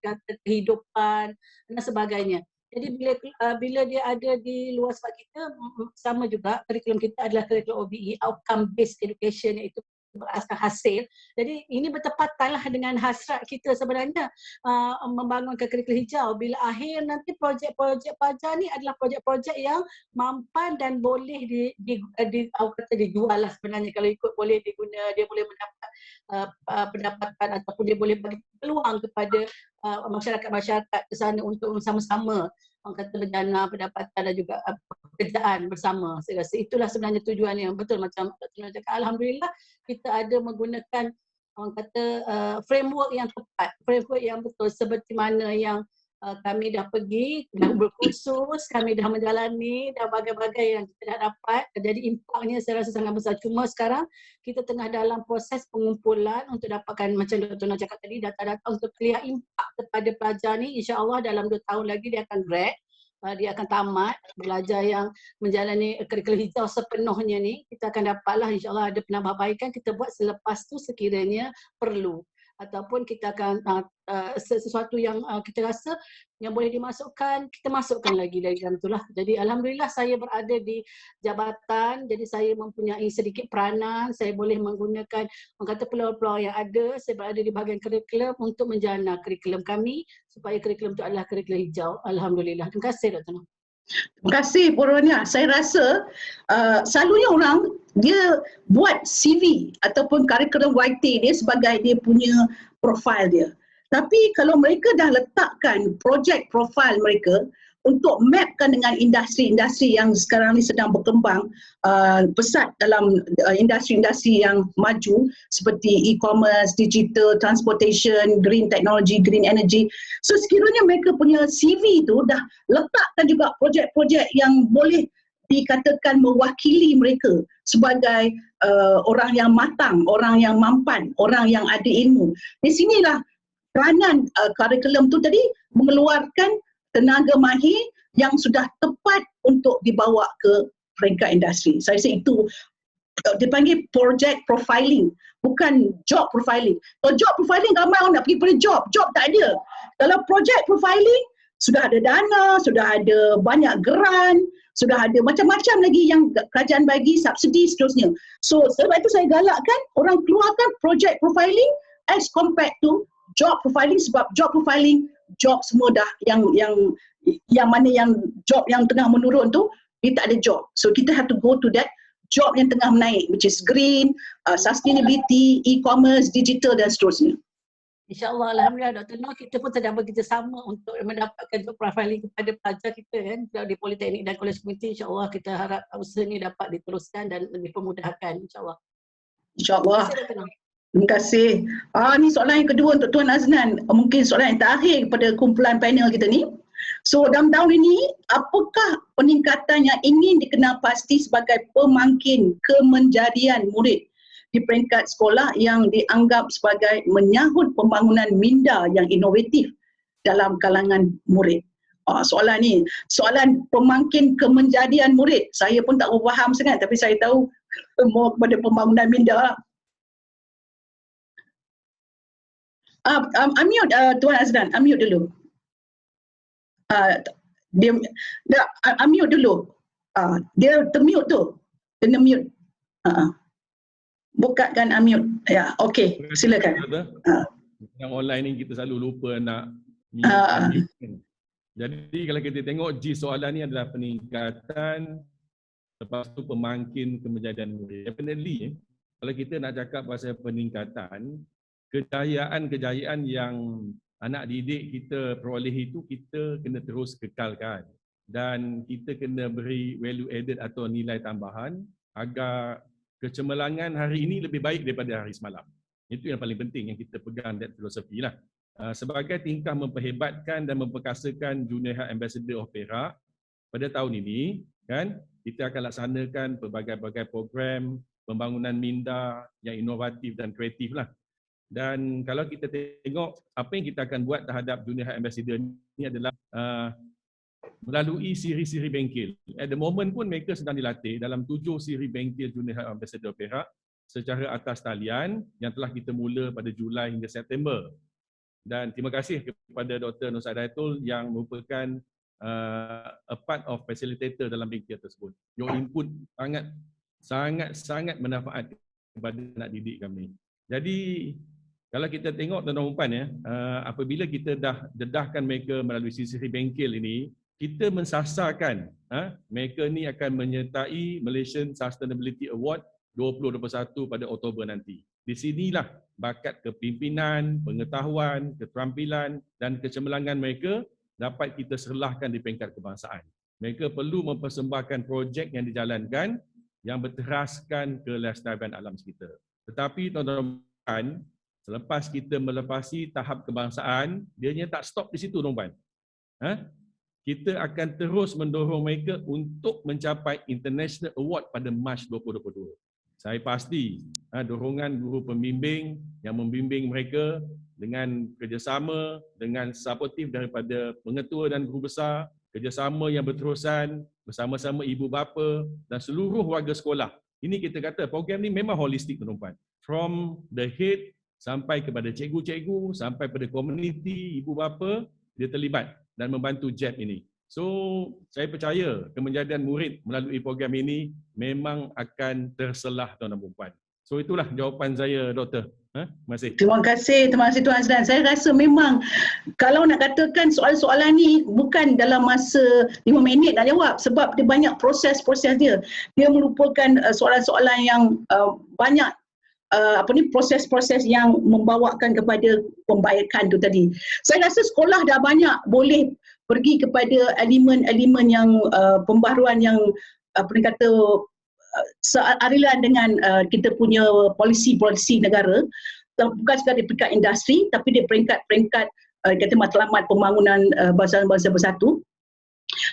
kata kehidupan dan sebagainya. Jadi bila dia ada di luar sebab kita sama juga kurikulum kita adalah kurikulum OBE, outcome based education, iaitu berasaskan hasil. Jadi ini bertepatanlah dengan hasrat kita sebenarnya membangunkan kurikulum hijau. Bila akhir nanti projek-projek pelajar ni adalah projek-projek yang mampan dan boleh dijual lah sebenarnya. Kalau ikut boleh diguna, dia boleh mendapat pendapatan ataupun dia boleh bagi peluang kepada masyarakat-masyarakat ke sana untuk sama-sama orang kata menjana pendapatan dan juga pekerjaan bersama. Saya rasa itulah sebenarnya tujuan yang betul macam Dr. Nur cakap. Alhamdulillah kita ada menggunakan orang kata framework yang tepat, framework yang betul seperti mana yang kami dah pergi, dah berkursus, kami dah menjalani, dah bagai-bagai yang kita dah dapat. Jadi impaknya saya rasa sangat besar. Cuma sekarang kita tengah dalam proses pengumpulan untuk dapatkan macam Dr. Nur cakap tadi, data-data untuk clear impak kepada pelajar ni. InsyaAllah dalam 2 tahun lagi dia akan grad. Dia akan tamat belajar yang menjalani kurikulum hijau sepenuhnya ni. Kita akan dapatlah insyaAllah ada penambahbaikan kita buat selepas tu sekiranya perlu. Ataupun kita akan sesuatu yang kita rasa yang boleh dimasukkan, kita masukkan lagi dari dalam itulah. Jadi alhamdulillah saya berada di jabatan, jadi saya mempunyai sedikit peranan, saya boleh menggunakan orang kata peluang-peluang yang ada, saya berada di bahagian kurikulum untuk menjana kurikulum kami supaya kurikulum itu adalah kurikulum hijau. Alhamdulillah. Terima kasih Dr. Nur. Terima kasih Purwania. Saya rasa selalunya orang dia buat CV ataupun curriculum writing dia sebagai dia punya profil dia. Tapi kalau mereka dah letakkan projek profil mereka untuk mapkan dengan industri-industri yang sekarang ni sedang berkembang pesat dalam industri-industri yang maju seperti e-commerce, digital, transportation, green technology, green energy. So sekiranya mereka punya CV tu dah letakkan juga projek-projek yang boleh dikatakan mewakili mereka sebagai orang yang matang, orang yang mampan, orang yang ada ilmu. Di sinilah peranan kurikulum tu tadi mengeluarkan tenaga mahir yang sudah tepat untuk dibawa ke peringkat industri. Saya rasa itu dipanggil project profiling, bukan job profiling. Kalau job profiling ramai orang nak pergi pada job tak ada. Kalau project profiling sudah ada dana, sudah ada banyak grant, sudah ada macam-macam lagi yang kerajaan bagi, subsidi seterusnya. So sebab itu saya galakkan orang keluarkan project profiling as compared to job profiling, sebab job profiling job semua dah yang mana yang job yang tengah menurun tu dia tak ada job. So kita have to go to that job yang tengah menaik, which is green, sustainability, e-commerce, digital dan seterusnya. InsyaAllah, alhamdulillah Dr. Nur, kita pun sedang bekerjasama untuk mendapatkan job profiling kepada pelajar kita kan di Politeknik dan Kolej Komuniti. InsyaAllah kita harap usaha ni dapat diteruskan dan dipermudahkan insyaAllah. InsyaAllah. Terima kasih. Ni soalan yang kedua untuk Tuan Aznan. Mungkin soalan yang terakhir kepada kumpulan panel kita ni. So dalam tahun ini, apakah peningkatan yang ingin dikenal pasti sebagai pemangkin kemenjadian murid di peringkat sekolah yang dianggap sebagai menyahut pembangunan minda yang inovatif dalam kalangan murid? Soalan ni, soalan pemangkin kemenjadian murid. Saya pun tak faham sangat tapi saya tahu more kepada pembangunan minda. Unmute Tuan Aznan, unmute dulu. Dia unmute dulu. Dia termute tu. Kena mute. Bukakan unmute. Ya, okey. Silakan. Yang online ni kita selalu lupa nak mute. Jadi kalau kita tengok soalan ni adalah peningkatan, lepas tu pemangkin kemenjadian murid. Definitely kalau kita nak cakap pasal peningkatan, kejayaan-kejayaan yang anak didik kita peroleh itu kita kena terus kekalkan dan kita kena beri value added atau nilai tambahan agar kecemerlangan hari ini lebih baik daripada hari semalam. Itu yang paling penting yang kita pegang that filosofi lah. Sebagai tingkah memperhebatkan dan memperkasakan Junior Health Ambassador of Perak pada tahun ini, kan, kita akan laksanakan pelbagai-bagai program pembangunan minda yang inovatif dan kreatif lah. Dan kalau kita tengok apa yang kita akan buat terhadap Junior Health Ambassador ini adalah melalui siri-siri bengkel. At the moment pun mereka sedang dilatih dalam 7 siri bengkel Junior Health Ambassador Perak secara atas talian yang telah kita mula pada Julai hingga September. Dan terima kasih kepada Dr. Nur Saidatul yang merupakan a part of facilitator dalam bengkel tersebut. Your input sangat bermanfaat kepada anak didik kami. Jadi kalau kita tengok tuan-tuan dan puan ya, apabila kita dah dedahkan mereka melalui siri bengkel ini, kita mensasarkan mereka ni akan menyertai Malaysian Sustainability Award 2021 pada Oktober nanti. Di sinilah bakat kepimpinan, pengetahuan, keterampilan dan kecemerlangan mereka dapat kita serlahkan di peringkat kebangsaan. Mereka perlu mempersembahkan projek yang dijalankan yang berteraskan kelestarian alam sekitar. Tetapi tuan-tuan, selepas kita melepasi tahap kebangsaan, dianya tak stop di situ tuan-tuan. Kita akan terus mendorong mereka untuk mencapai International Award pada Mac 2022. Saya pasti dorongan guru pembimbing yang membimbing mereka dengan kerjasama, dengan supportif daripada pengetua dan guru besar, kerjasama yang berterusan bersama-sama ibu bapa dan seluruh warga sekolah. Ini kita kata program ni memang holistik tuan-tuan. From the head sampai kepada cikgu-cikgu, sampai pada komuniti, ibu bapa, dia terlibat dan membantu JEP ini. So, saya percaya kemenjadian murid melalui program ini memang akan terselah tuan-tuan dan puan. So, itulah jawapan saya, Doktor. Terima kasih. Terima kasih Tuan Azlan. Saya rasa memang kalau nak katakan soalan-soalan ni bukan dalam masa 5 minit nak jawab sebab dia banyak proses-proses dia. Dia merupakan soalan-soalan yang banyak proses-proses yang membawakan kepada pembaikan tu tadi. Saya rasa sekolah dah banyak boleh pergi kepada elemen-elemen yang pembaharuan yang searilan dengan kita punya polisi negara, bukan sekadar di peringkat industri tapi di peringkat-peringkat kata matlamat pembangunan bangsa-bangsa bersatu.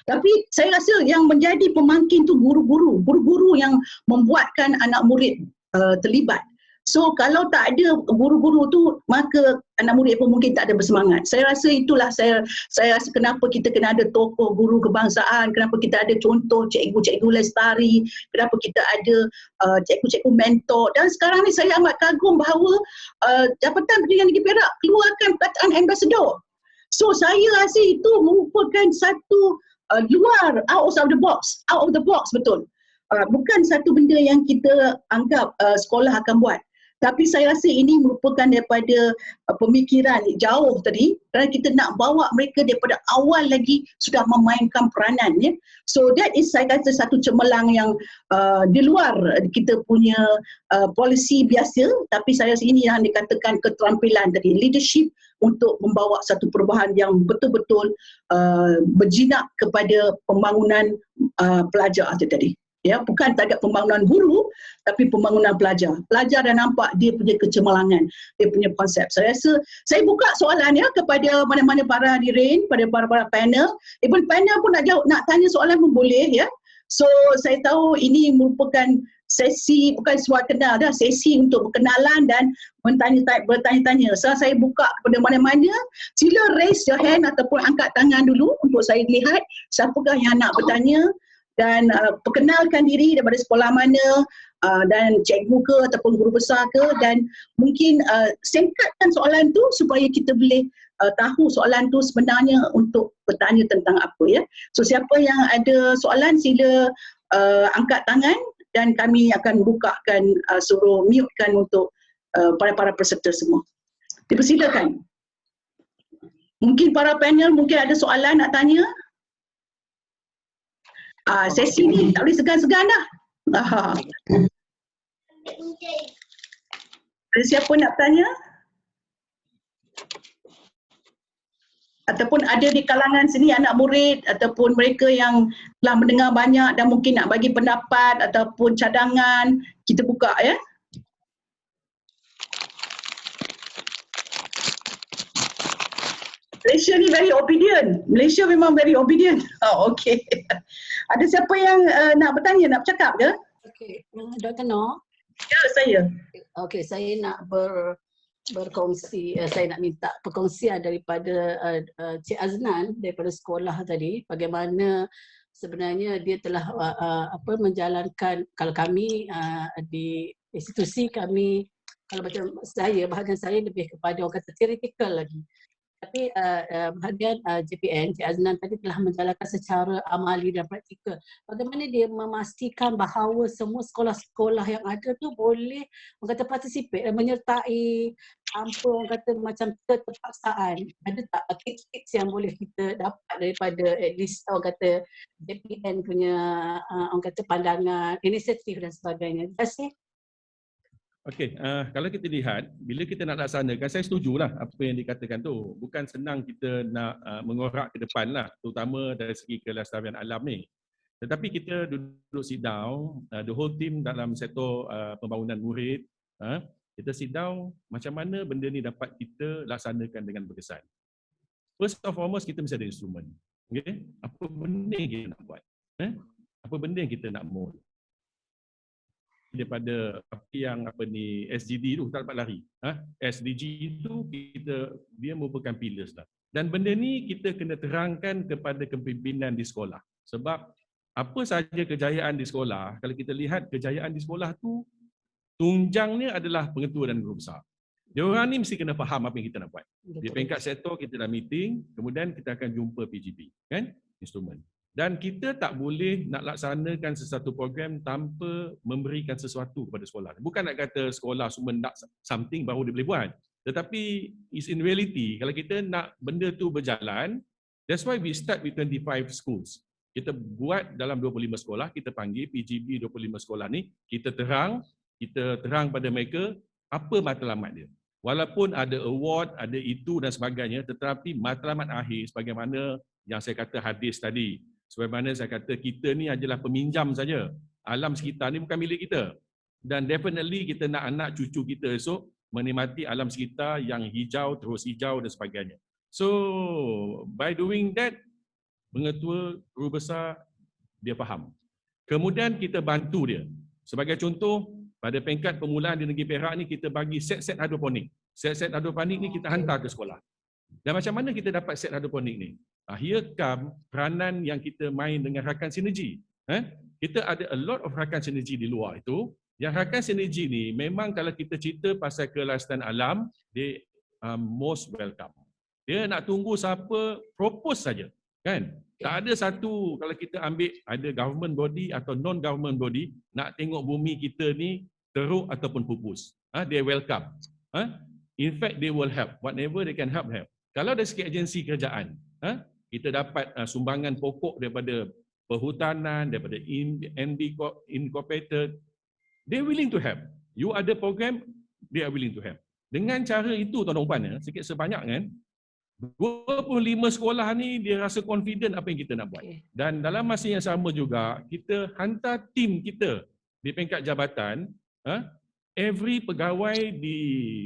Tapi saya rasa yang menjadi pemangkin tu guru-guru yang membuatkan anak murid terlibat. So kalau tak ada guru-guru tu maka anak murid pun mungkin tak ada bersemangat. Saya rasa itulah saya rasa kenapa kita kena ada tokoh guru kebangsaan, kenapa kita ada contoh cikgu-cikgu lestari, kenapa kita ada cikgu-cikgu mentor. Dan sekarang ni saya amat kagum bahawa Jabatan Pendidikan Negeri Perak keluarkan perkataan ambassador. So saya rasa itu merupakan satu luar out of the box betul. Bukan satu benda yang kita anggap sekolah akan buat. Tapi saya rasa ini merupakan daripada pemikiran jauh tadi kerana kita nak bawa mereka daripada awal lagi sudah memainkan peranan. Ya. So that is saya kata satu cemerlang yang di luar kita punya polisi biasa, tapi saya rasa ini yang dikatakan keterampilan tadi, leadership untuk membawa satu perubahan yang betul-betul berjinak kepada pembangunan pelajar itu tadi. Ya, bukan takat pembangunan guru tapi pembangunan pelajar. Pelajar dah nampak dia punya kecemerlangan, dia punya konsep. Saya rasa saya buka soalan ya kepada mana-mana para hadirin, pada para panel. Even panel pun nak tanya soalan pun boleh ya. So saya tahu ini merupakan sesi bukan suara kenal dah, sesi untuk berkenalan dan bertanya-tanya. So saya buka kepada mana-mana, sila raise your hand ataupun angkat tangan dulu untuk saya lihat siapakah yang nak bertanya. Dan perkenalkan diri daripada sekolah mana dan cikgu ke ataupun guru besar ke, dan mungkin singkatkan soalan tu supaya kita boleh tahu soalan tu sebenarnya untuk bertanya tentang apa ya. So siapa yang ada soalan sila angkat tangan dan kami akan bukakan suruh mutekan untuk para peserta semua. Dipersilakan. Mungkin para panel mungkin ada soalan nak tanya. Sesi ni tak boleh segan-segan dah. Ada siapa nak tanya? ataupun ada di kalangan sini anak murid ataupun mereka yang telah mendengar banyak dan mungkin nak bagi pendapat ataupun cadangan, kita buka ya. Malaysia ni very obedient. Malaysia memang very obedient. Oh, okey. Ada siapa yang nak bertanya, nak bercakap ke? Okey, Dr. Noh. Ya, saya. Okey, saya nak berkongsi, saya nak minta perkongsian daripada Cik Aznan daripada sekolah tadi, bagaimana sebenarnya dia telah menjalankan, kalau kami di institusi kami, kalau macam saya, bahagian saya lebih kepada orang kata theoretical lagi. Tapi bahagian JPN, Cik Aznan tadi telah menjalankan secara amali dan praktikal. Bagaimana dia memastikan bahawa semua sekolah-sekolah yang ada tu boleh orang kata participate dan menyertai tanpa orang kata macam keterpaksaan. Ada tak tips-tips yang boleh kita dapat daripada at least orang kata JPN punya orang kata pandangan, inisiatif dan sebagainya. Terima kasih. Okey, kalau kita lihat, bila kita nak laksanakan, saya setujulah apa yang dikatakan tu. Bukan senang kita nak mengorak ke depan lah, terutama dari segi kelestarian alam ni. Tetapi kita duduk sit down, the whole team dalam sektor pembangunan murid, kita sit down macam mana benda ni dapat kita laksanakan dengan berkesan. First and foremost, kita mesti ada instrumen. Okay? Apa benda yang kita nak buat? Apa benda yang kita nak mold? Daripada yang SDG tu tak dapat lari. SDG itu dia merupakan pillars lah. Dan benda ni kita kena terangkan kepada kepimpinan di sekolah. Sebab apa sahaja kejayaan di sekolah, kalau kita lihat kejayaan di sekolah tu tunjangnya adalah pengetua dan guru besar. Diorang ni mesti kena faham apa yang kita nak buat. Di peringkat sektor kita dah meeting, kemudian kita akan jumpa PGB, kan? Instrumen. Dan kita tak boleh nak laksanakan sesuatu program tanpa memberikan sesuatu kepada sekolah. Bukan nak kata sekolah semua nak something baru dia boleh buat. Tetapi is in reality, kalau kita nak benda tu berjalan, that's why we start with 25 schools. Kita buat dalam 25 sekolah, kita panggil PGB 25 sekolah ni, kita terang pada mereka apa matlamat dia. Walaupun ada award, ada itu dan sebagainya, tetapi matlamat akhir sebagaimana yang saya kata hadis tadi, sebagaimana saya kata kita ni adalah peminjam saja. Alam sekitar ni bukan milik kita. Dan definitely kita nak anak cucu kita esok menikmati alam sekitar yang hijau, terus hijau dan sebagainya. So, by doing that, pengetua, guru besar, dia faham. Kemudian kita bantu dia. Sebagai contoh, pada peringkat permulaan di negeri Perak ni, kita bagi set-set hidroponik. Set-set hidroponik ni kita hantar ke sekolah. Dan macam mana kita dapat set hidroponik ni? Here come peranan yang kita main dengan rakan sinergi. Kita ada a lot of rakan sinergi di luar itu. Yang rakan sinergi ni memang kalau kita cerita pasal kelestarian alam, they are most welcome. Dia nak tunggu siapa propose saja, kan? Tak ada satu, kalau kita ambil ada government body atau non-government body, nak tengok bumi kita ni teruk ataupun pupus. They welcome. In fact, they will help. Whatever they can help. Kalau dari segi agensi kerajaan, kita dapat sumbangan pokok daripada perhutanan, daripada NB Incorporated, they willing to help. You ada program, they are willing to help. Dengan cara itu, tuan-tuan puan, sikit sebanyak kan, 25 sekolah ni dia rasa confident apa yang kita nak buat. Dan dalam masa yang sama juga, kita hantar tim kita di peringkat jabatan, every pegawai di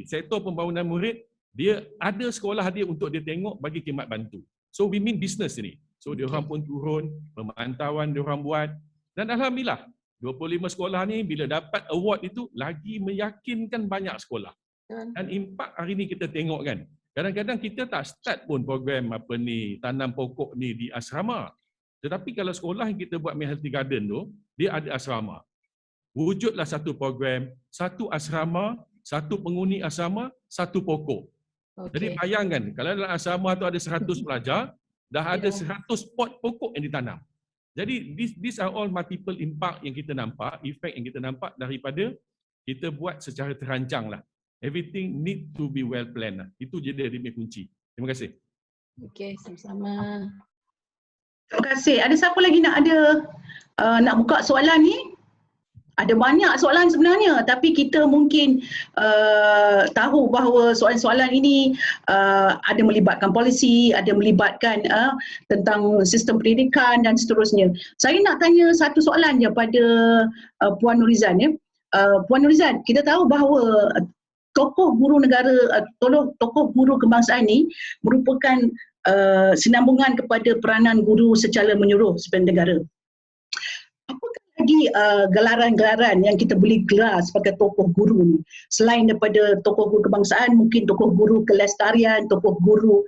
sektor pembangunan murid, dia ada sekolah dia untuk dia tengok bagi khidmat bantu. So we mean business ni. So diorang pun turun, pemantauan diorang buat. Dan alhamdulillah, 25 sekolah ni bila dapat award itu, lagi meyakinkan banyak sekolah. Dan impak hari ni kita tengok kan, kadang-kadang kita tak start pun program tanam pokok ni di asrama. Tetapi kalau sekolah yang kita buat healthy garden tu, dia ada asrama. Wujudlah satu program, satu asrama, satu penghuni asrama, satu pokok. Jadi bayangkan, kalau dalam asrama tu ada 100 pelajar, dah ada 100 pot pokok yang ditanam. Jadi these are all multiple impact yang kita nampak, efek yang kita nampak daripada kita buat secara terancang lah. Everything need to be well planned lah. Itu je dia kunci. Terima kasih. Okey, sama-sama. Terima kasih. Ada siapa lagi nak buka soalan ni? Ada banyak soalan sebenarnya, tapi kita mungkin tahu bahawa soalan-soalan ini ada melibatkan polisi, ada melibatkan tentang sistem pendidikan dan seterusnya. Saya nak tanya satu soalan je pada Puan Nurizan ya. Puan Nurizan, kita tahu bahawa tokoh guru negara, tokoh guru kebangsaan ini merupakan sinambungan kepada peranan guru secara menyeluruh sepanjang negara. Apakah lagi gelaran-gelaran yang kita boleh gelar sebagai tokoh guru ni? Selain daripada tokoh guru kebangsaan, mungkin tokoh guru kelestarian, tokoh guru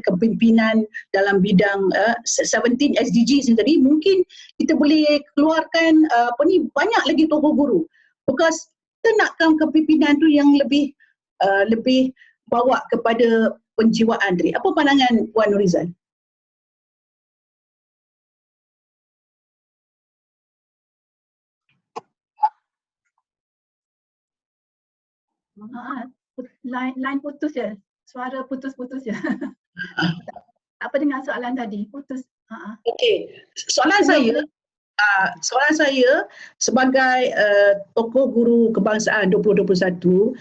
kepimpinan dalam bidang 17 SDGs ni tadi, mungkin kita boleh keluarkan banyak lagi tokoh guru. Because kita nakkan kepimpinan tu yang lebih bawa kepada penjiwaan tadi. Apa pandangan Puan Nurizan? Line putus je. Suara putus-putus je. Apa dengan soalan tadi? Putus. Okey. Soalan saya sebagai tokoh guru kebangsaan 2021,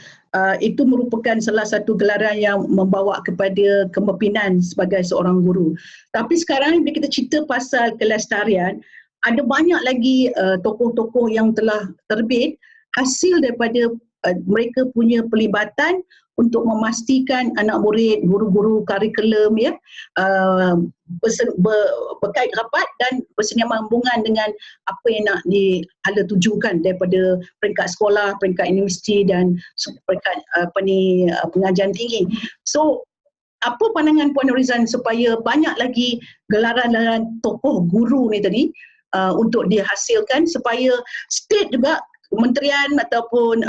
itu merupakan salah satu gelaran yang membawa kepada kepimpinan sebagai seorang guru. Tapi sekarang bila kita cerita pasal kelestarian, ada banyak lagi tokoh-tokoh yang telah terbit hasil daripada mereka punya pelibatan untuk memastikan anak murid, guru-guru kurikulum ya berkait rapat dan bersenambungan dengan apa yang nak dihala tujukan daripada peringkat sekolah, peringkat universiti dan peringkat pengajian tinggi. So apa pandangan Puan Nurizan supaya banyak lagi gelaran-gelaran tokoh guru ni tadi untuk dihasilkan supaya state juga, kementerian ataupun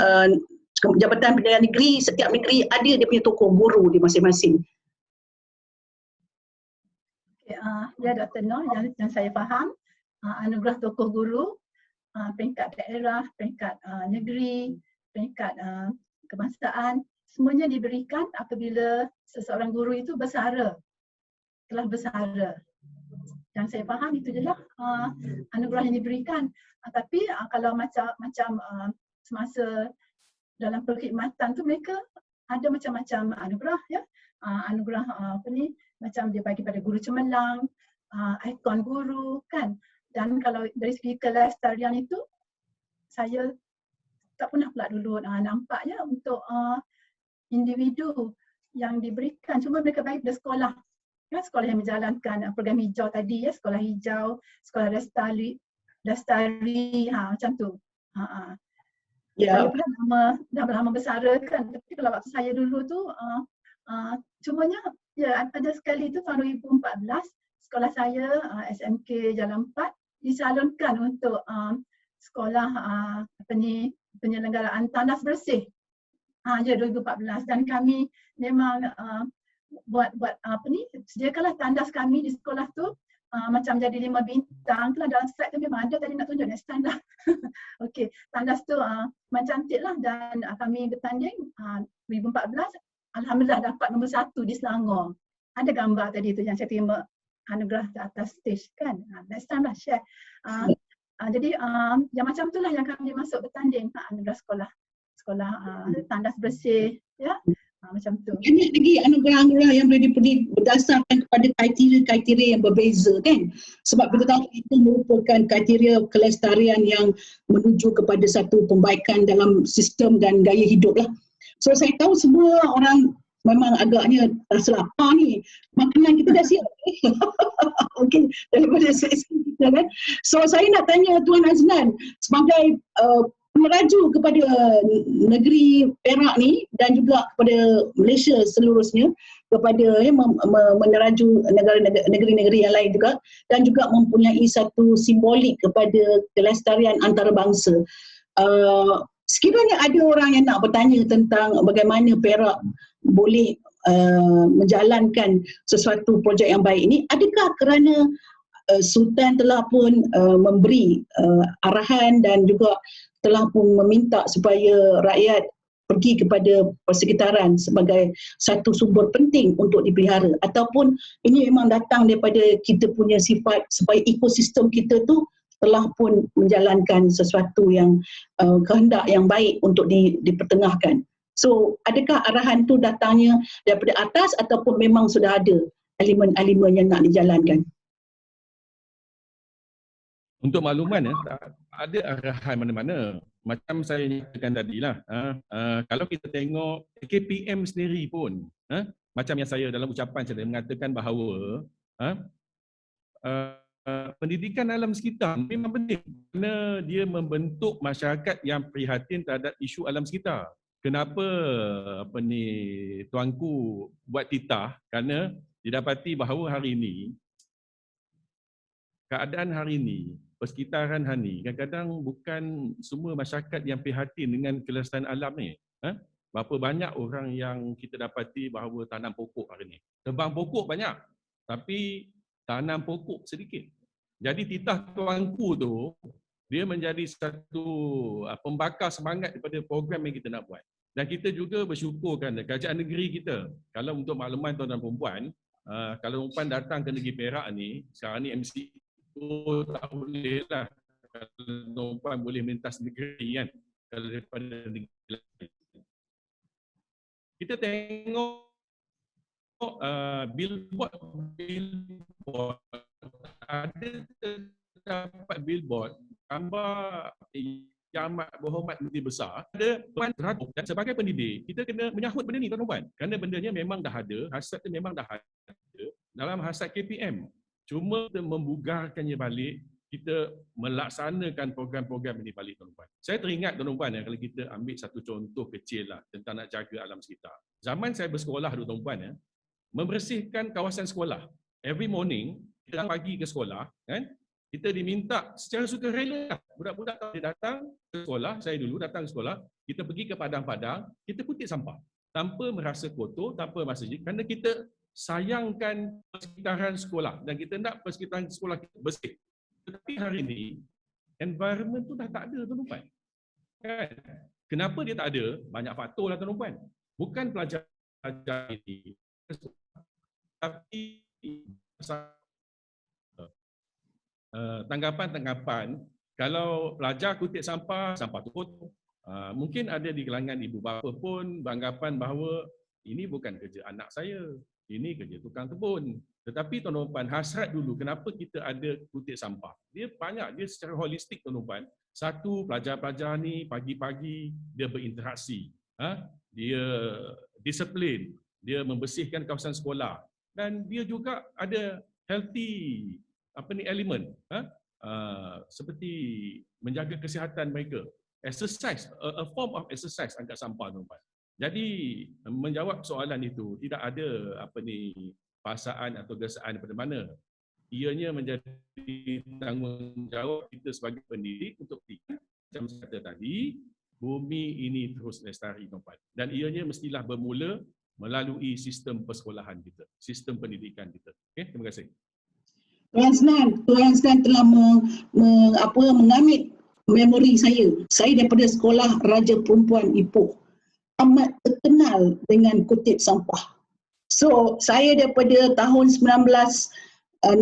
Jabatan Pendidikan Negeri, setiap negeri ada dia punya tokoh guru di masing-masing. Okay, ya Dr. Noh, yang saya faham, anugerah tokoh guru, peringkat daerah, peringkat negeri, peringkat kebangsaan, semuanya diberikan apabila seseorang guru itu bersara, telah bersara. Yang saya faham itu jelah anugerah yang diberikan. Tapi kalau macam semasa dalam perkhidmatan tu mereka ada macam-macam anugerah ya. Anugerah macam dia bagi pada guru cemerlang, ikon guru kan. Dan kalau dari segi kelestarian itu saya tak pernah pula dulu nampak ya untuk individu yang diberikan, cuma mereka bagi pada sekolah. Ya, sekolah yang menjalankan program hijau tadi ya, sekolah hijau, sekolah lestari macam tu. Saya pernah dah lama bersara kan, tapi kalau waktu saya dulu tu cumanya ya ada sekali tu tahun 2014 sekolah saya SMK Jalan 4 disalonkan untuk sekolah penyelenggaraan tandas bersih. Ya 2014 dan kami memang buat sediakanlah tandas kami di sekolah tu macam jadi 5 bintang tu lah, dalam slide tu memang ada tadi nak tunjuk next time lah. Okey, tandas tu macam cantik lah dan kami bertanding 2014 alhamdulillah dapat nombor 1 di Selangor. Ada gambar tadi tu yang saya terima anugerah di atas stage kan. Next time lah share. Jadi yang macam tu lah yang kami masuk bertanding anugerah sekolah tandas bersih ya. Macam tu. Banyak lagi anugerah-anugerah yang boleh diberi berdasarkan kepada kriteria-kriteria yang berbeza kan. Sebab kita tahu itu merupakan kriteria kelestarian yang menuju kepada satu pembaikan dalam sistem dan gaya hidup lah. So saya tahu semua orang memang agaknya rasa lapar ni. Makanan kita dah siap. Okey, daripada sesi kita kan. So saya nak tanya Tuan Aznan sebagai meraju kepada negeri Perak ni dan juga kepada Malaysia seluruhnya, kepada meneraju negeri-negeri yang lain juga dan juga mempunyai satu simbolik kepada kelestarian antarabangsa. Sekiranya ada orang yang nak bertanya tentang bagaimana Perak boleh menjalankan sesuatu projek yang baik ini, adakah kerana Sultan telah pun memberi arahan dan juga telah pun meminta supaya rakyat pergi kepada persekitaran sebagai satu sumber penting untuk dipelihara, ataupun ini memang datang daripada kita punya sifat supaya ekosistem kita tu telah pun menjalankan sesuatu yang kehendak yang baik untuk dipertengahkan. So adakah arahan tu datangnya daripada atas ataupun memang sudah ada elemen-elemen yang nak dijalankan? Untuk makluman tak ada arahan mana-mana. Macam saya nyatakan tadilah, kalau kita tengok KPM sendiri pun, macam yang saya dalam ucapan saya mengatakan bahawa pendidikan alam sekitar memang penting kerana dia membentuk masyarakat yang prihatin terhadap isu alam sekitar. Kenapa tuanku buat titah? Kerana didapati bahawa hari ini keadaan hari ini, persekitaran hari ini, kadang-kadang bukan semua masyarakat yang prihatin dengan kelestarian alam ni. Berapa banyak orang yang kita dapati bahawa tanam pokok hari ini. Tebang pokok banyak, tapi tanam pokok sedikit. Jadi titah tuanku tu, dia menjadi satu pembakar semangat daripada program yang kita nak buat. Dan kita juga bersyukur kerana kerajaan negeri kita, kalau untuk makluman tuan-tuan dan perempuan, kalau perempuan datang ke negeri Perak ni, sekarang ni MC tak boleh lah kalau perempuan boleh melintas negeri kan, kalau daripada negeri lain. Kita tengok billboard ada terdapat billboard gambar Yang Amat Berhormat Menteri Besar, ada tuan teratur. Dan sebagai pendidik kita kena menyahut benda ni tuan-tuan, kerana bendanya memang dah ada, hasrat tu memang dah ada dalam hasrat KPM. Cuma kita membugarkannya balik, kita melaksanakan program-program ini balik tuan-tuan. Saya teringat tuan-tuan kalau kita ambil satu contoh kecil lah tentang nak jaga alam sekitar. Zaman saya bersekolah dulu tuan-tuan, membersihkan kawasan sekolah. Every morning, kita pagi ke sekolah, kan? Kita diminta secara sukarela. Budak-budak kalau dia datang ke sekolah, saya dulu datang ke sekolah, kita pergi ke padang-padang, kita kutip sampah. Tanpa merasa kotor, tanpa merasa jijik, kerana kita sayangkan persekitaran sekolah dan kita nak persekitaran sekolah kita bersih. Tetapi hari ini, environment tu dah tak ada tuan-tuan. Kan? Kenapa dia tak ada? Banyak faktor lah tuan-tuan. Bukan pelajar-pelajar ini, tapi tanggapan-tanggapan, kalau pelajar kutip sampah, sampah tu kotor. Mungkin ada di kalangan ibu bapa pun beranggapan bahawa ini bukan kerja anak saya, ini kerja tukang kebun. Tetapi tuan-tuan, hasrat dulu kenapa kita ada kutip sampah. Dia banyak, dia secara holistik tuan-tuan. Satu, pelajar-pelajar ni pagi-pagi dia berinteraksi. Dia disiplin, dia membersihkan kawasan sekolah. Dan dia juga ada healthy elemen. Seperti menjaga kesihatan mereka. Exercise, a form of exercise angkat sampah tuan-tuan. Jadi menjawab soalan itu tidak ada perasaan atau gesaan daripada mana. Ianya menjadi tanggungjawab kita sebagai pendidik untuk tidak, macam saya kata tadi, bumi ini terus lestari tuan-tuan. Dan ianya mestilah bermula melalui sistem persekolahan kita, sistem pendidikan kita. Okey, terima kasih. Tuan Snan telah mengambil memori saya. Saya daripada sekolah Raja Perempuan Ipoh amat terkenal dengan kutip sampah. So, saya daripada tahun 1963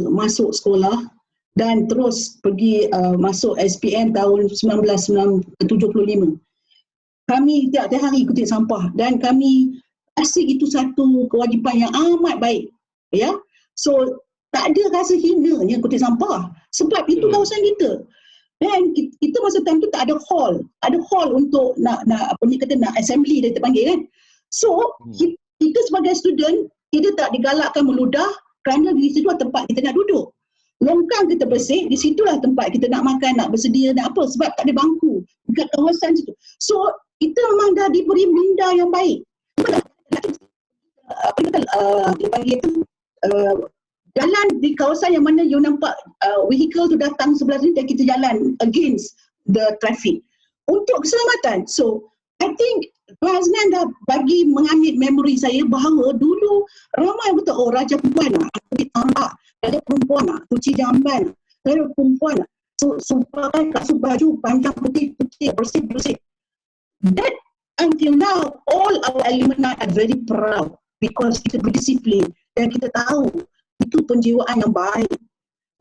masuk sekolah dan terus pergi masuk SPM tahun 1975. Kami tiap hari kutip sampah dan kami rasa itu satu kewajipan yang amat baik. Ya, so tak ada rasa hinanya kutip sampah sebab itu kawasan kita. Dan kita masa time tu tak ada hall. Ada hall untuk nak assembly dia terpanggil kan. So, kita sebagai student, kita tak digalakkan meludah kerana di situ tempat kita nak duduk. Longkang kita bersih, di situlah tempat kita nak makan, nak bersedia, nak apa. Sebab tak ada bangku dekat kawasan situ. So, kita memang dah diberi minda yang baik. Dia panggil tu, jalan di kawasan yang mana you nampak vehicle tu datang sebelah sini dan kita jalan against the traffic untuk keselamatan. So I think Tuan Aznan dah bagi mengambil memori saya bahawa dulu ramai betul raja perempuan nak ambil tambak, raja perempuan nak cuci jamban, raja perempuan nak sumpahkan kasut baju panjang putih-putih bersih-bersih. That until now all our alumni are very proud because kita berdisiplin dan kita tahu itu penjiwaan yang baik.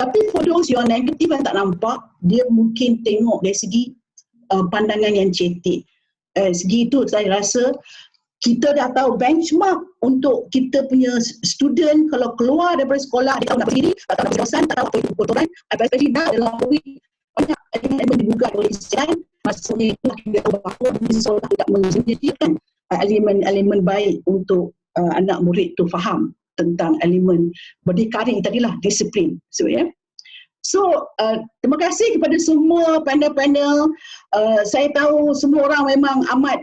Tapi for those yang negatif yang tak nampak, dia mungkin tengok dari segi pandangan yang cetek. Segi itu saya rasa kita dah tahu benchmark untuk kita punya student kalau keluar daripada sekolah, dia tahu nak berdiri, tak tahu nak berdosan, tak tahu apa itu kotoran, especially dah dalam COVID, banyak elemen digugat oleh Islam, maksudnya itu dia tahu bahawa sekolah tidak menyediakan elemen baik untuk anak murid tu faham tentang elemen berdikari tadilah, disiplin. So, terima kasih kepada semua panel-panel. Saya tahu semua orang memang amat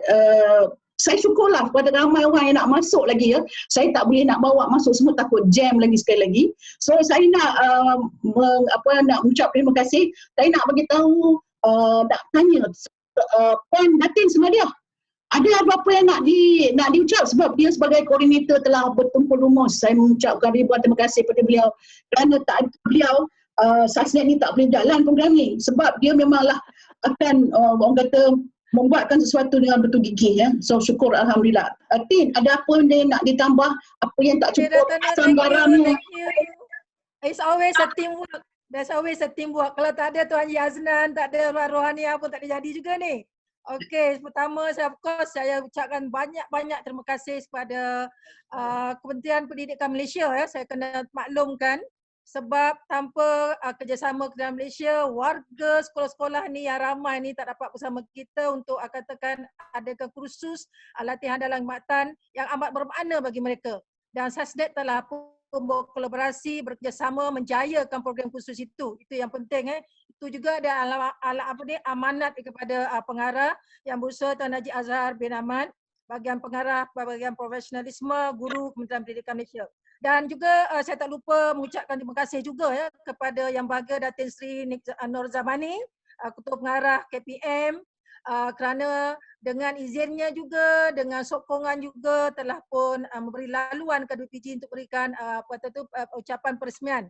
saya syukurlah kepada ramai orang yang nak masuk lagi ya. Saya tak boleh nak bawa masuk semua, takut jam lagi sekali lagi. So saya nak nak ucap terima kasih. Saya nak bagi tahu nak tanya Puan Datin Senadia. Ada apa-apa yang nak diucap sebab dia sebagai koordinator telah bertumpul rumus. Saya mengucapkan ribuan terima kasih kepada beliau kerana tak ada beliau Sasnet ni tak boleh jalan program ni sebab dia memanglah akan orang kata membuatkan sesuatu dengan betul gigih ya. So syukur alhamdulillah. Tin, ada apa yang nak ditambah? Apa yang tak cukup? Asam garamnya. It's always a teamwork. There's always a teamwork. Kalau tak ada Tuan Haji Aznan, tak ada Rohaniah pun tak ada jadi juga ni. Okey, pertama saya ucapkan banyak-banyak terima kasih kepada Kementerian Pendidikan Malaysia ya. Saya kena maklumkan sebab tanpa kerjasama Kementerian Malaysia, warga sekolah-sekolah ni yang ramai ni tak dapat bersama kita untuk katakan adakan kursus latihan dalam khidmatan yang amat bermakna bagi mereka. Dan Sasnet telah berkolaborasi, bekerjasama menjayakan program kursus itu. Itu yang penting Itu juga ada amanat kepada pengarah yang berusaha Tuan Haji Azhar bin Ahmad, bahagian pengarah, bahagian profesionalisme, guru Kementerian Pendidikan Malaysia. Dan juga saya tak lupa mengucapkan terima kasih juga ya kepada Yang Berbahagia Datin Sri Nur Zamani, Ketua Pengarah KPM, kerana dengan izinnya juga, dengan sokongan juga telah pun memberi laluan ke DPG untuk berikan ucapan peresmian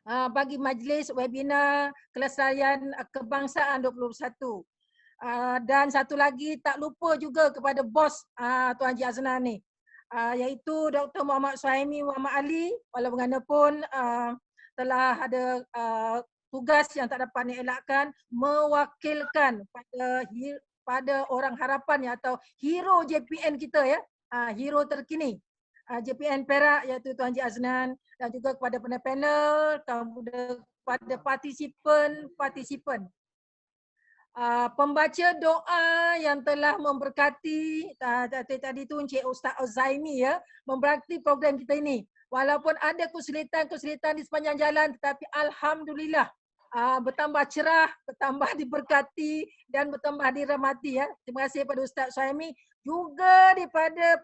bagi majlis webinar kelestarian kebangsaan 21. Dan satu lagi tak lupa juga kepada bos Tuan Haji Aznan ni, iaitu Dr. Muhammad Suhaimi Muhammad Ali, walau bagaimanapun telah ada tugas yang tak dapat dielakkan mewakilkan pada orang harapan atau hero JPN kita ya, hero terkini JPN Perak iaitu Tuan Haji Aznan, dan juga kepada panel, kepada partisipan. Pembaca doa yang telah memberkati tadi tu Encik Ustaz Zaimi ya, memberkati program kita ini. Walaupun ada kesulitan di sepanjang jalan, tetapi alhamdulillah bertambah cerah, bertambah diberkati dan bertambah dirahmati ya. Terima kasih kepada Ustaz Zaimi, juga daripada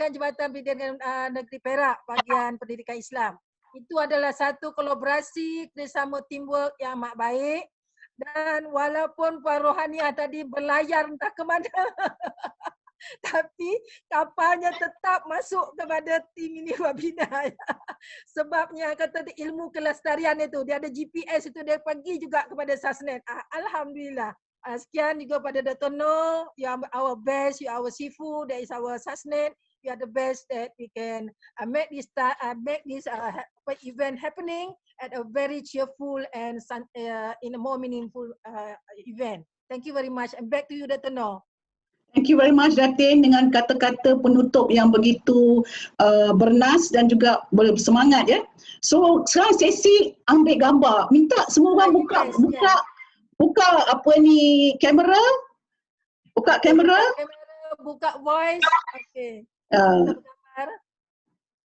Jabatan Pendidikan Negeri Perak bahagian Pendidikan Islam. Itu adalah satu kolaborasi kerjasama teamwork yang amat baik. Dan walaupun Puan Rohaniah tadi berlayar entah ke mana, tapi kapalnya tetap masuk kepada tim ini wabina. Sebabnya kata ilmu kelestarian itu, dia ada GPS itu, dia pergi juga kepada Sasnet. Alhamdulillah. Sekian juga pada Dr. Noh, you are our best, you are our Sifu, that is our Sasnet. You are the best that we can make this event happening at a very cheerful and in a more meaningful event. Thank you very much. And back to you, Dr. Noh. Thank you very much, Datin, dengan kata-kata penutup yang begitu bernas dan juga bersemangat ya. So sekarang sesi ambil gambar. Minta semua orang buka apa ni kamera. Buka kamera. Buka voice. Okey.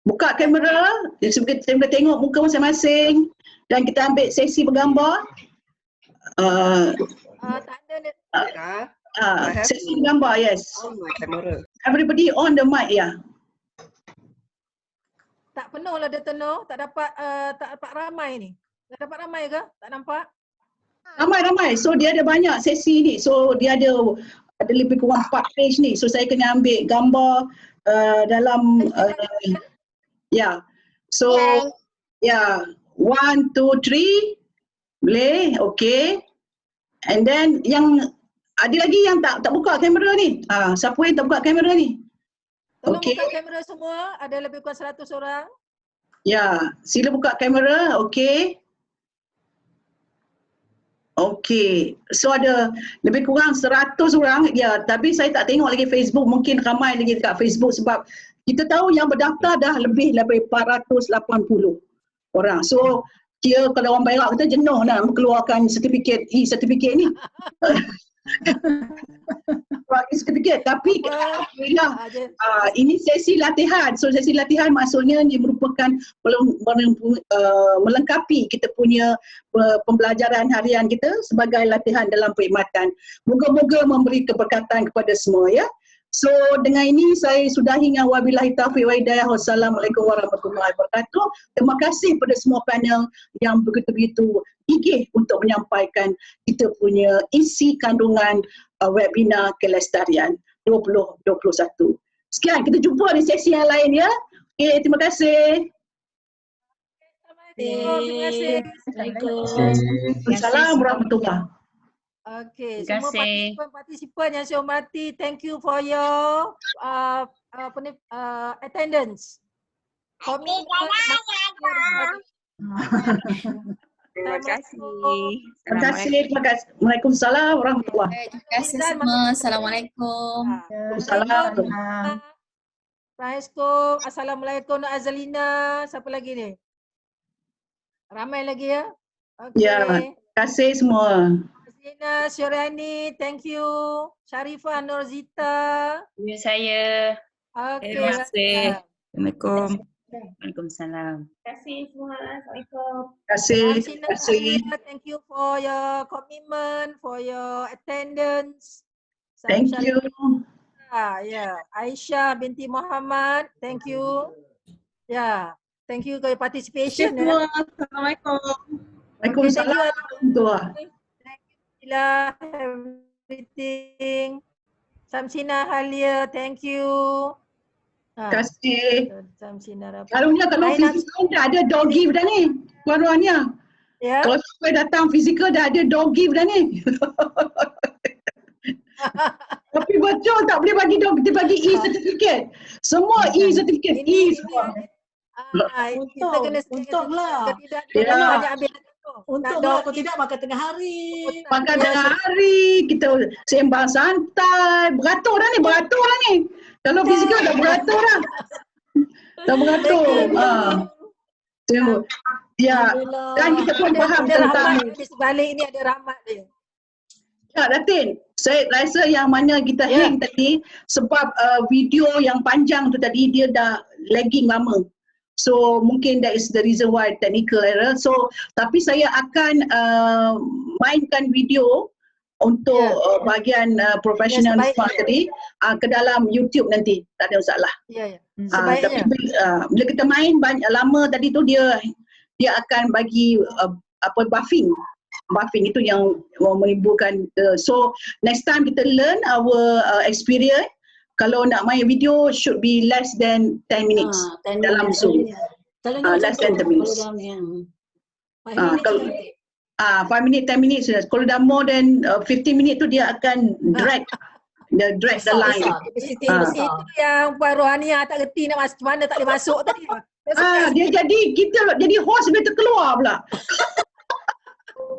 Buka kamera, kita boleh tengok muka masing-masing dan kita ambil sesi bergambar. Sesi bergambar, yes. Everybody on the mic, ya. Tak penuh lah Dr. Noh, tak dapat ramai ni. Tak dapat ramai ke? Tak nampak? Ramai. So dia ada banyak sesi ni. So dia ada lebih kurang 4 page ni. So saya kena ambil gambar dalam so 1, 2, 3 boleh, okay. And then yang ada lagi yang tak buka kamera ni. Siapa yang tak buka kamera ni? Tolong buka kamera semua, ada lebih kurang 100 orang. Ya, sila buka kamera. Okey. Okey. So ada lebih kurang 100 orang. Ya, tapi saya tak tengok lagi Facebook. Mungkin ramai lagi dekat Facebook sebab kita tahu yang berdaftar dah lebih 480 orang. So kira kalau orang Perak kita jenuh nak mengeluarkan sertifikat e-sertifikat ni. Sertifikat, tapi alhamdulillah ini sesi latihan. So sesi latihan maksudnya dia merupakan melengkapi kita punya pembelajaran harian kita sebagai latihan dalam perkhidmatan. Moga-moga memberi keberkatan kepada semua ya. So dengan ini saya sudahi dengan wabillahi taufiq wa hidayah. Wassalamualaikum warahmatullahi wabarakatuh. Terima kasih kepada semua panel yang begitu-begitu gigih untuk menyampaikan kita punya isi kandungan webinar kelestarian 2021. Sekian, kita jumpa di sesi yang lain ya. Okey, terima kasih. Terima kasih. Assalamualaikum warahmatullahi. Okey, semua partisipan yang saya hormati, thank you for your attendance. Terima kasih. Terima kasih. Waalaikumsalam warahmatullahi. Terima kasih semua. Assalamualaikum. Waalaikumsalam. Assalamualaikum. Assalamualaikum Nak Azalina. Siapa lagi ni? Ramai lagi ya? Okey. Ya, terima kasih semua. Azlina Syuriani, thank you. Sharifah Nurzita. Ya, saya. Okey. Terima kasih. Assalamualaikum. Waalaikumsalam. Terima kasih semua. Assalamualaikum. Terima kasih. Thank you for your commitment, for your attendance. Thank you. Ya, Aisyah binti Muhammad, thank you. Ya, thank you for your participation. Assalamualaikum. Waalaikumsalam warahmatullahi. Everything. Samsina Halia, thank you. Terima kasih. Samsina Rabbah. Kalau fizikal dah ada dog give dah ni, Puan Rohania. Ya. Kalau sampai datang fizikal dah ada dog give dah ni. Tapi betul tak boleh bagi dog, kita bagi e-certificate. Semua e-certificate, e semua. Untunglah. Untunglah, kalau tidak makan tengah hari. Makan tengah hari, kita sembang santai, beratur dah ni. Kalau fizikal dah beratur dah. Dah beratur. Ya, dan kita pun faham tentang sebalik ni ada rahmat dia. Ya, Datin, saya rasa yang mana kita hang tadi sebab video yang panjang tu tadi dia dah lagging lama. So mungkin that is the reason why technical error. So tapi saya akan mainkan video untuk bahagian profesional tadi ke dalam YouTube nanti. Tak ada masalah. Ya, ya. Tapi bila kita main lama tadi tu dia akan bagi buffing itu yang menimbulkan so next time kita learn our experience. Kalau nak main video should be less than 10 minutes dalam Zoom. Less than 10 minutes. 5 minit 10 minutes. Kalau dah more than 15 minit tu dia akan drag the line. Itu yang Puan Rohania tak reti nak masuk mana, tak boleh masuk tadi. Dia jadi host dia terkeluar pula.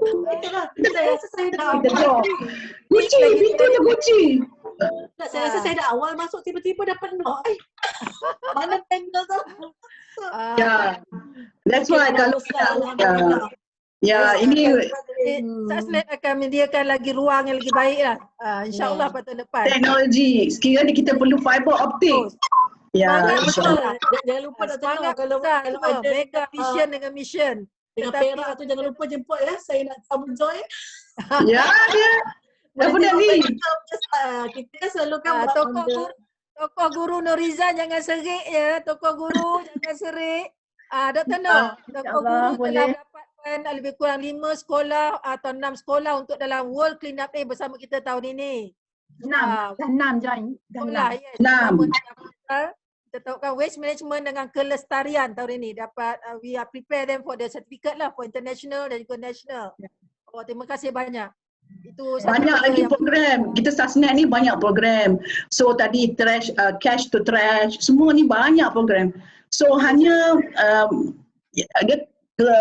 Itulah, saya rasa saya dah Kunci, pintunya kunci. Saya rasa saya dah awal masuk tiba-tiba dah penuh. Mana panel tu? Ya, that's why kalau ini Saslet akan menyediakan lagi ruang yang lagi baik lah. InsyaAllah pada tahun depan. Teknologi, sekiranya kita perlu fiber optik. Ya, insyaAllah. Jangan lupa nak tengok kalau ada Mega Vision dengan Mission. Dengan Perak tu jangan lupa jemput ya. Saya nak sambung join. Ya, dia. Definitely. Kita kan selalu kan Tokoh Guru Nurizan jangan serik ya. Tokoh Guru jangan serik. Dr. Nur, Tokoh Guru telah dapatkan lebih kurang 5 sekolah atau 6 sekolah untuk dalam World Clean Up Day bersama kita tahun ini. 6 join. 6. Kita tahukan waste management dengan kelestarian tahun ini dapat we are prepare them for the certificate lah for international dan juga national. Oh, terima kasih banyak. Itu banyak lagi program. Kita Sasnet ni banyak program. So tadi trash, cash to trash, semua ni banyak program. So hanya dia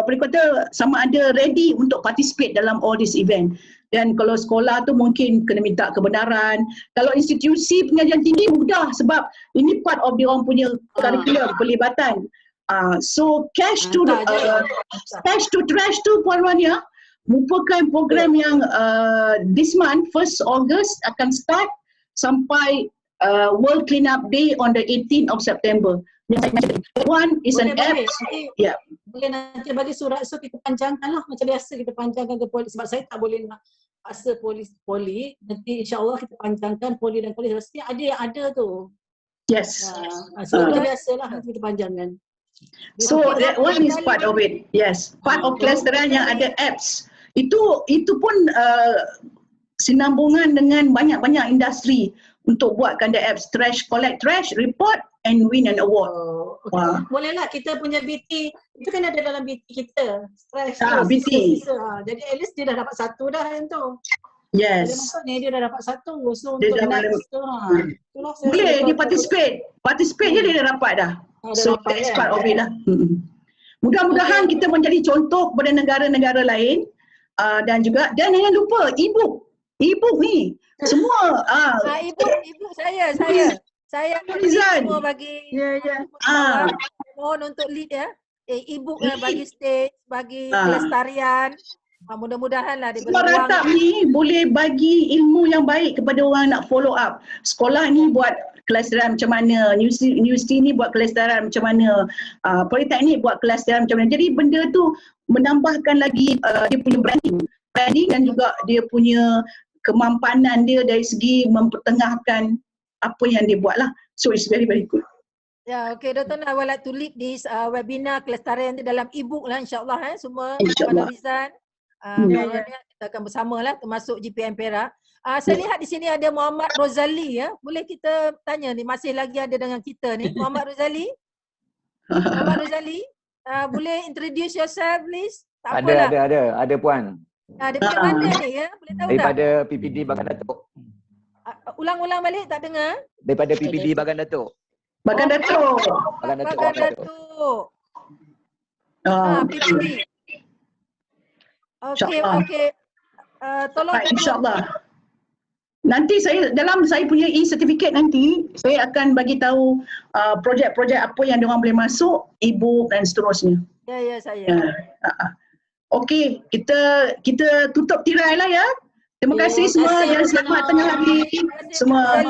apa dia kata sama ada ready untuk participate dalam all this event. Dan kalau sekolah tu mungkin kena minta kebenaran. Kalau institusi pengajian tinggi mudah sebab ini part of dia orang punya curriculum, pelibatan. So cash to trash tu Puan Rania merupakan program yang this month 1st August akan start sampai World Cleanup Day on the 18th of September. One is an app. Ya. Boleh nanti bagi surat so kita panjangkan lah macam biasa kita panjangkan ke poli sebab saya tak boleh nak paksa poli nanti insyaAllah kita panjangkan poli dan polis mesti ada yang ada tu. Yes. So itu biasalah nanti kita panjangkan. So that one is part of it. Yes. Part of kelestarian yang ada apps. Itu pun sinambungan dengan banyak-banyak industri untuk buatkan the apps trash, collect trash, report and win an award. Okay. Bolehlah kita punya BT itu kan ada dalam BT kita. Trash BT. Jadi at least dia dah dapat satu dah yang tu. Yes. Jadi maksudnya dia dah dapat satu. So Dia untuk dah next tu boleh dia participate je dia dah dapat dah. So that's part of it lah. Mudah-mudahan kita menjadi contoh kepada negara-negara lain dan jangan lupa e-book ni semua ibu saya semua bagi mohon untuk lead ya. E-book bagi stage, bagi kelestarian. Mudah-mudahanlah diberi semua ruang. ratap ni boleh bagi ilmu yang baik kepada orang nak follow up. Sekolah ni buat kelestarian macam mana, universiti ni buat kelestarian macam mana, politeknik buat kelestarian macam mana. Jadi benda tu menambahkan lagi dia punya branding dan juga dia punya kemampanan dia dari segi mempertengahkan apa yang dia buat lah. So it's very very good. Ya, okay, Dr. I would like to lead this webinar kelestarian dalam e-book lah insyaAllah semua. InsyaAllah. Kita akan bersama lah termasuk GPM Perak. Saya lihat di sini ada Muhammad Rozali ya. Boleh kita tanya ni masih lagi ada dengan kita ni Muhammad Rozali? Muhammad Rozali, boleh introduce yourself please? Ada Puan. Dekat mana ni ya? Boleh tahu daripada PPD Bagan Datuk. Ulang-ulang balik tak dengar? Daripada PPD Bagan Datuk. Bagan Datuk. PPD. Okey. Tolong InsyaAllah. Nanti saya punya e-certificate nanti saya akan bagi tahu projek-projek apa yang diorang boleh masuk, e-book dan seterusnya. Ya saya. Okey, kita tutup tirai lah ya. Terima kasih semua dan selamat tengah hari semua.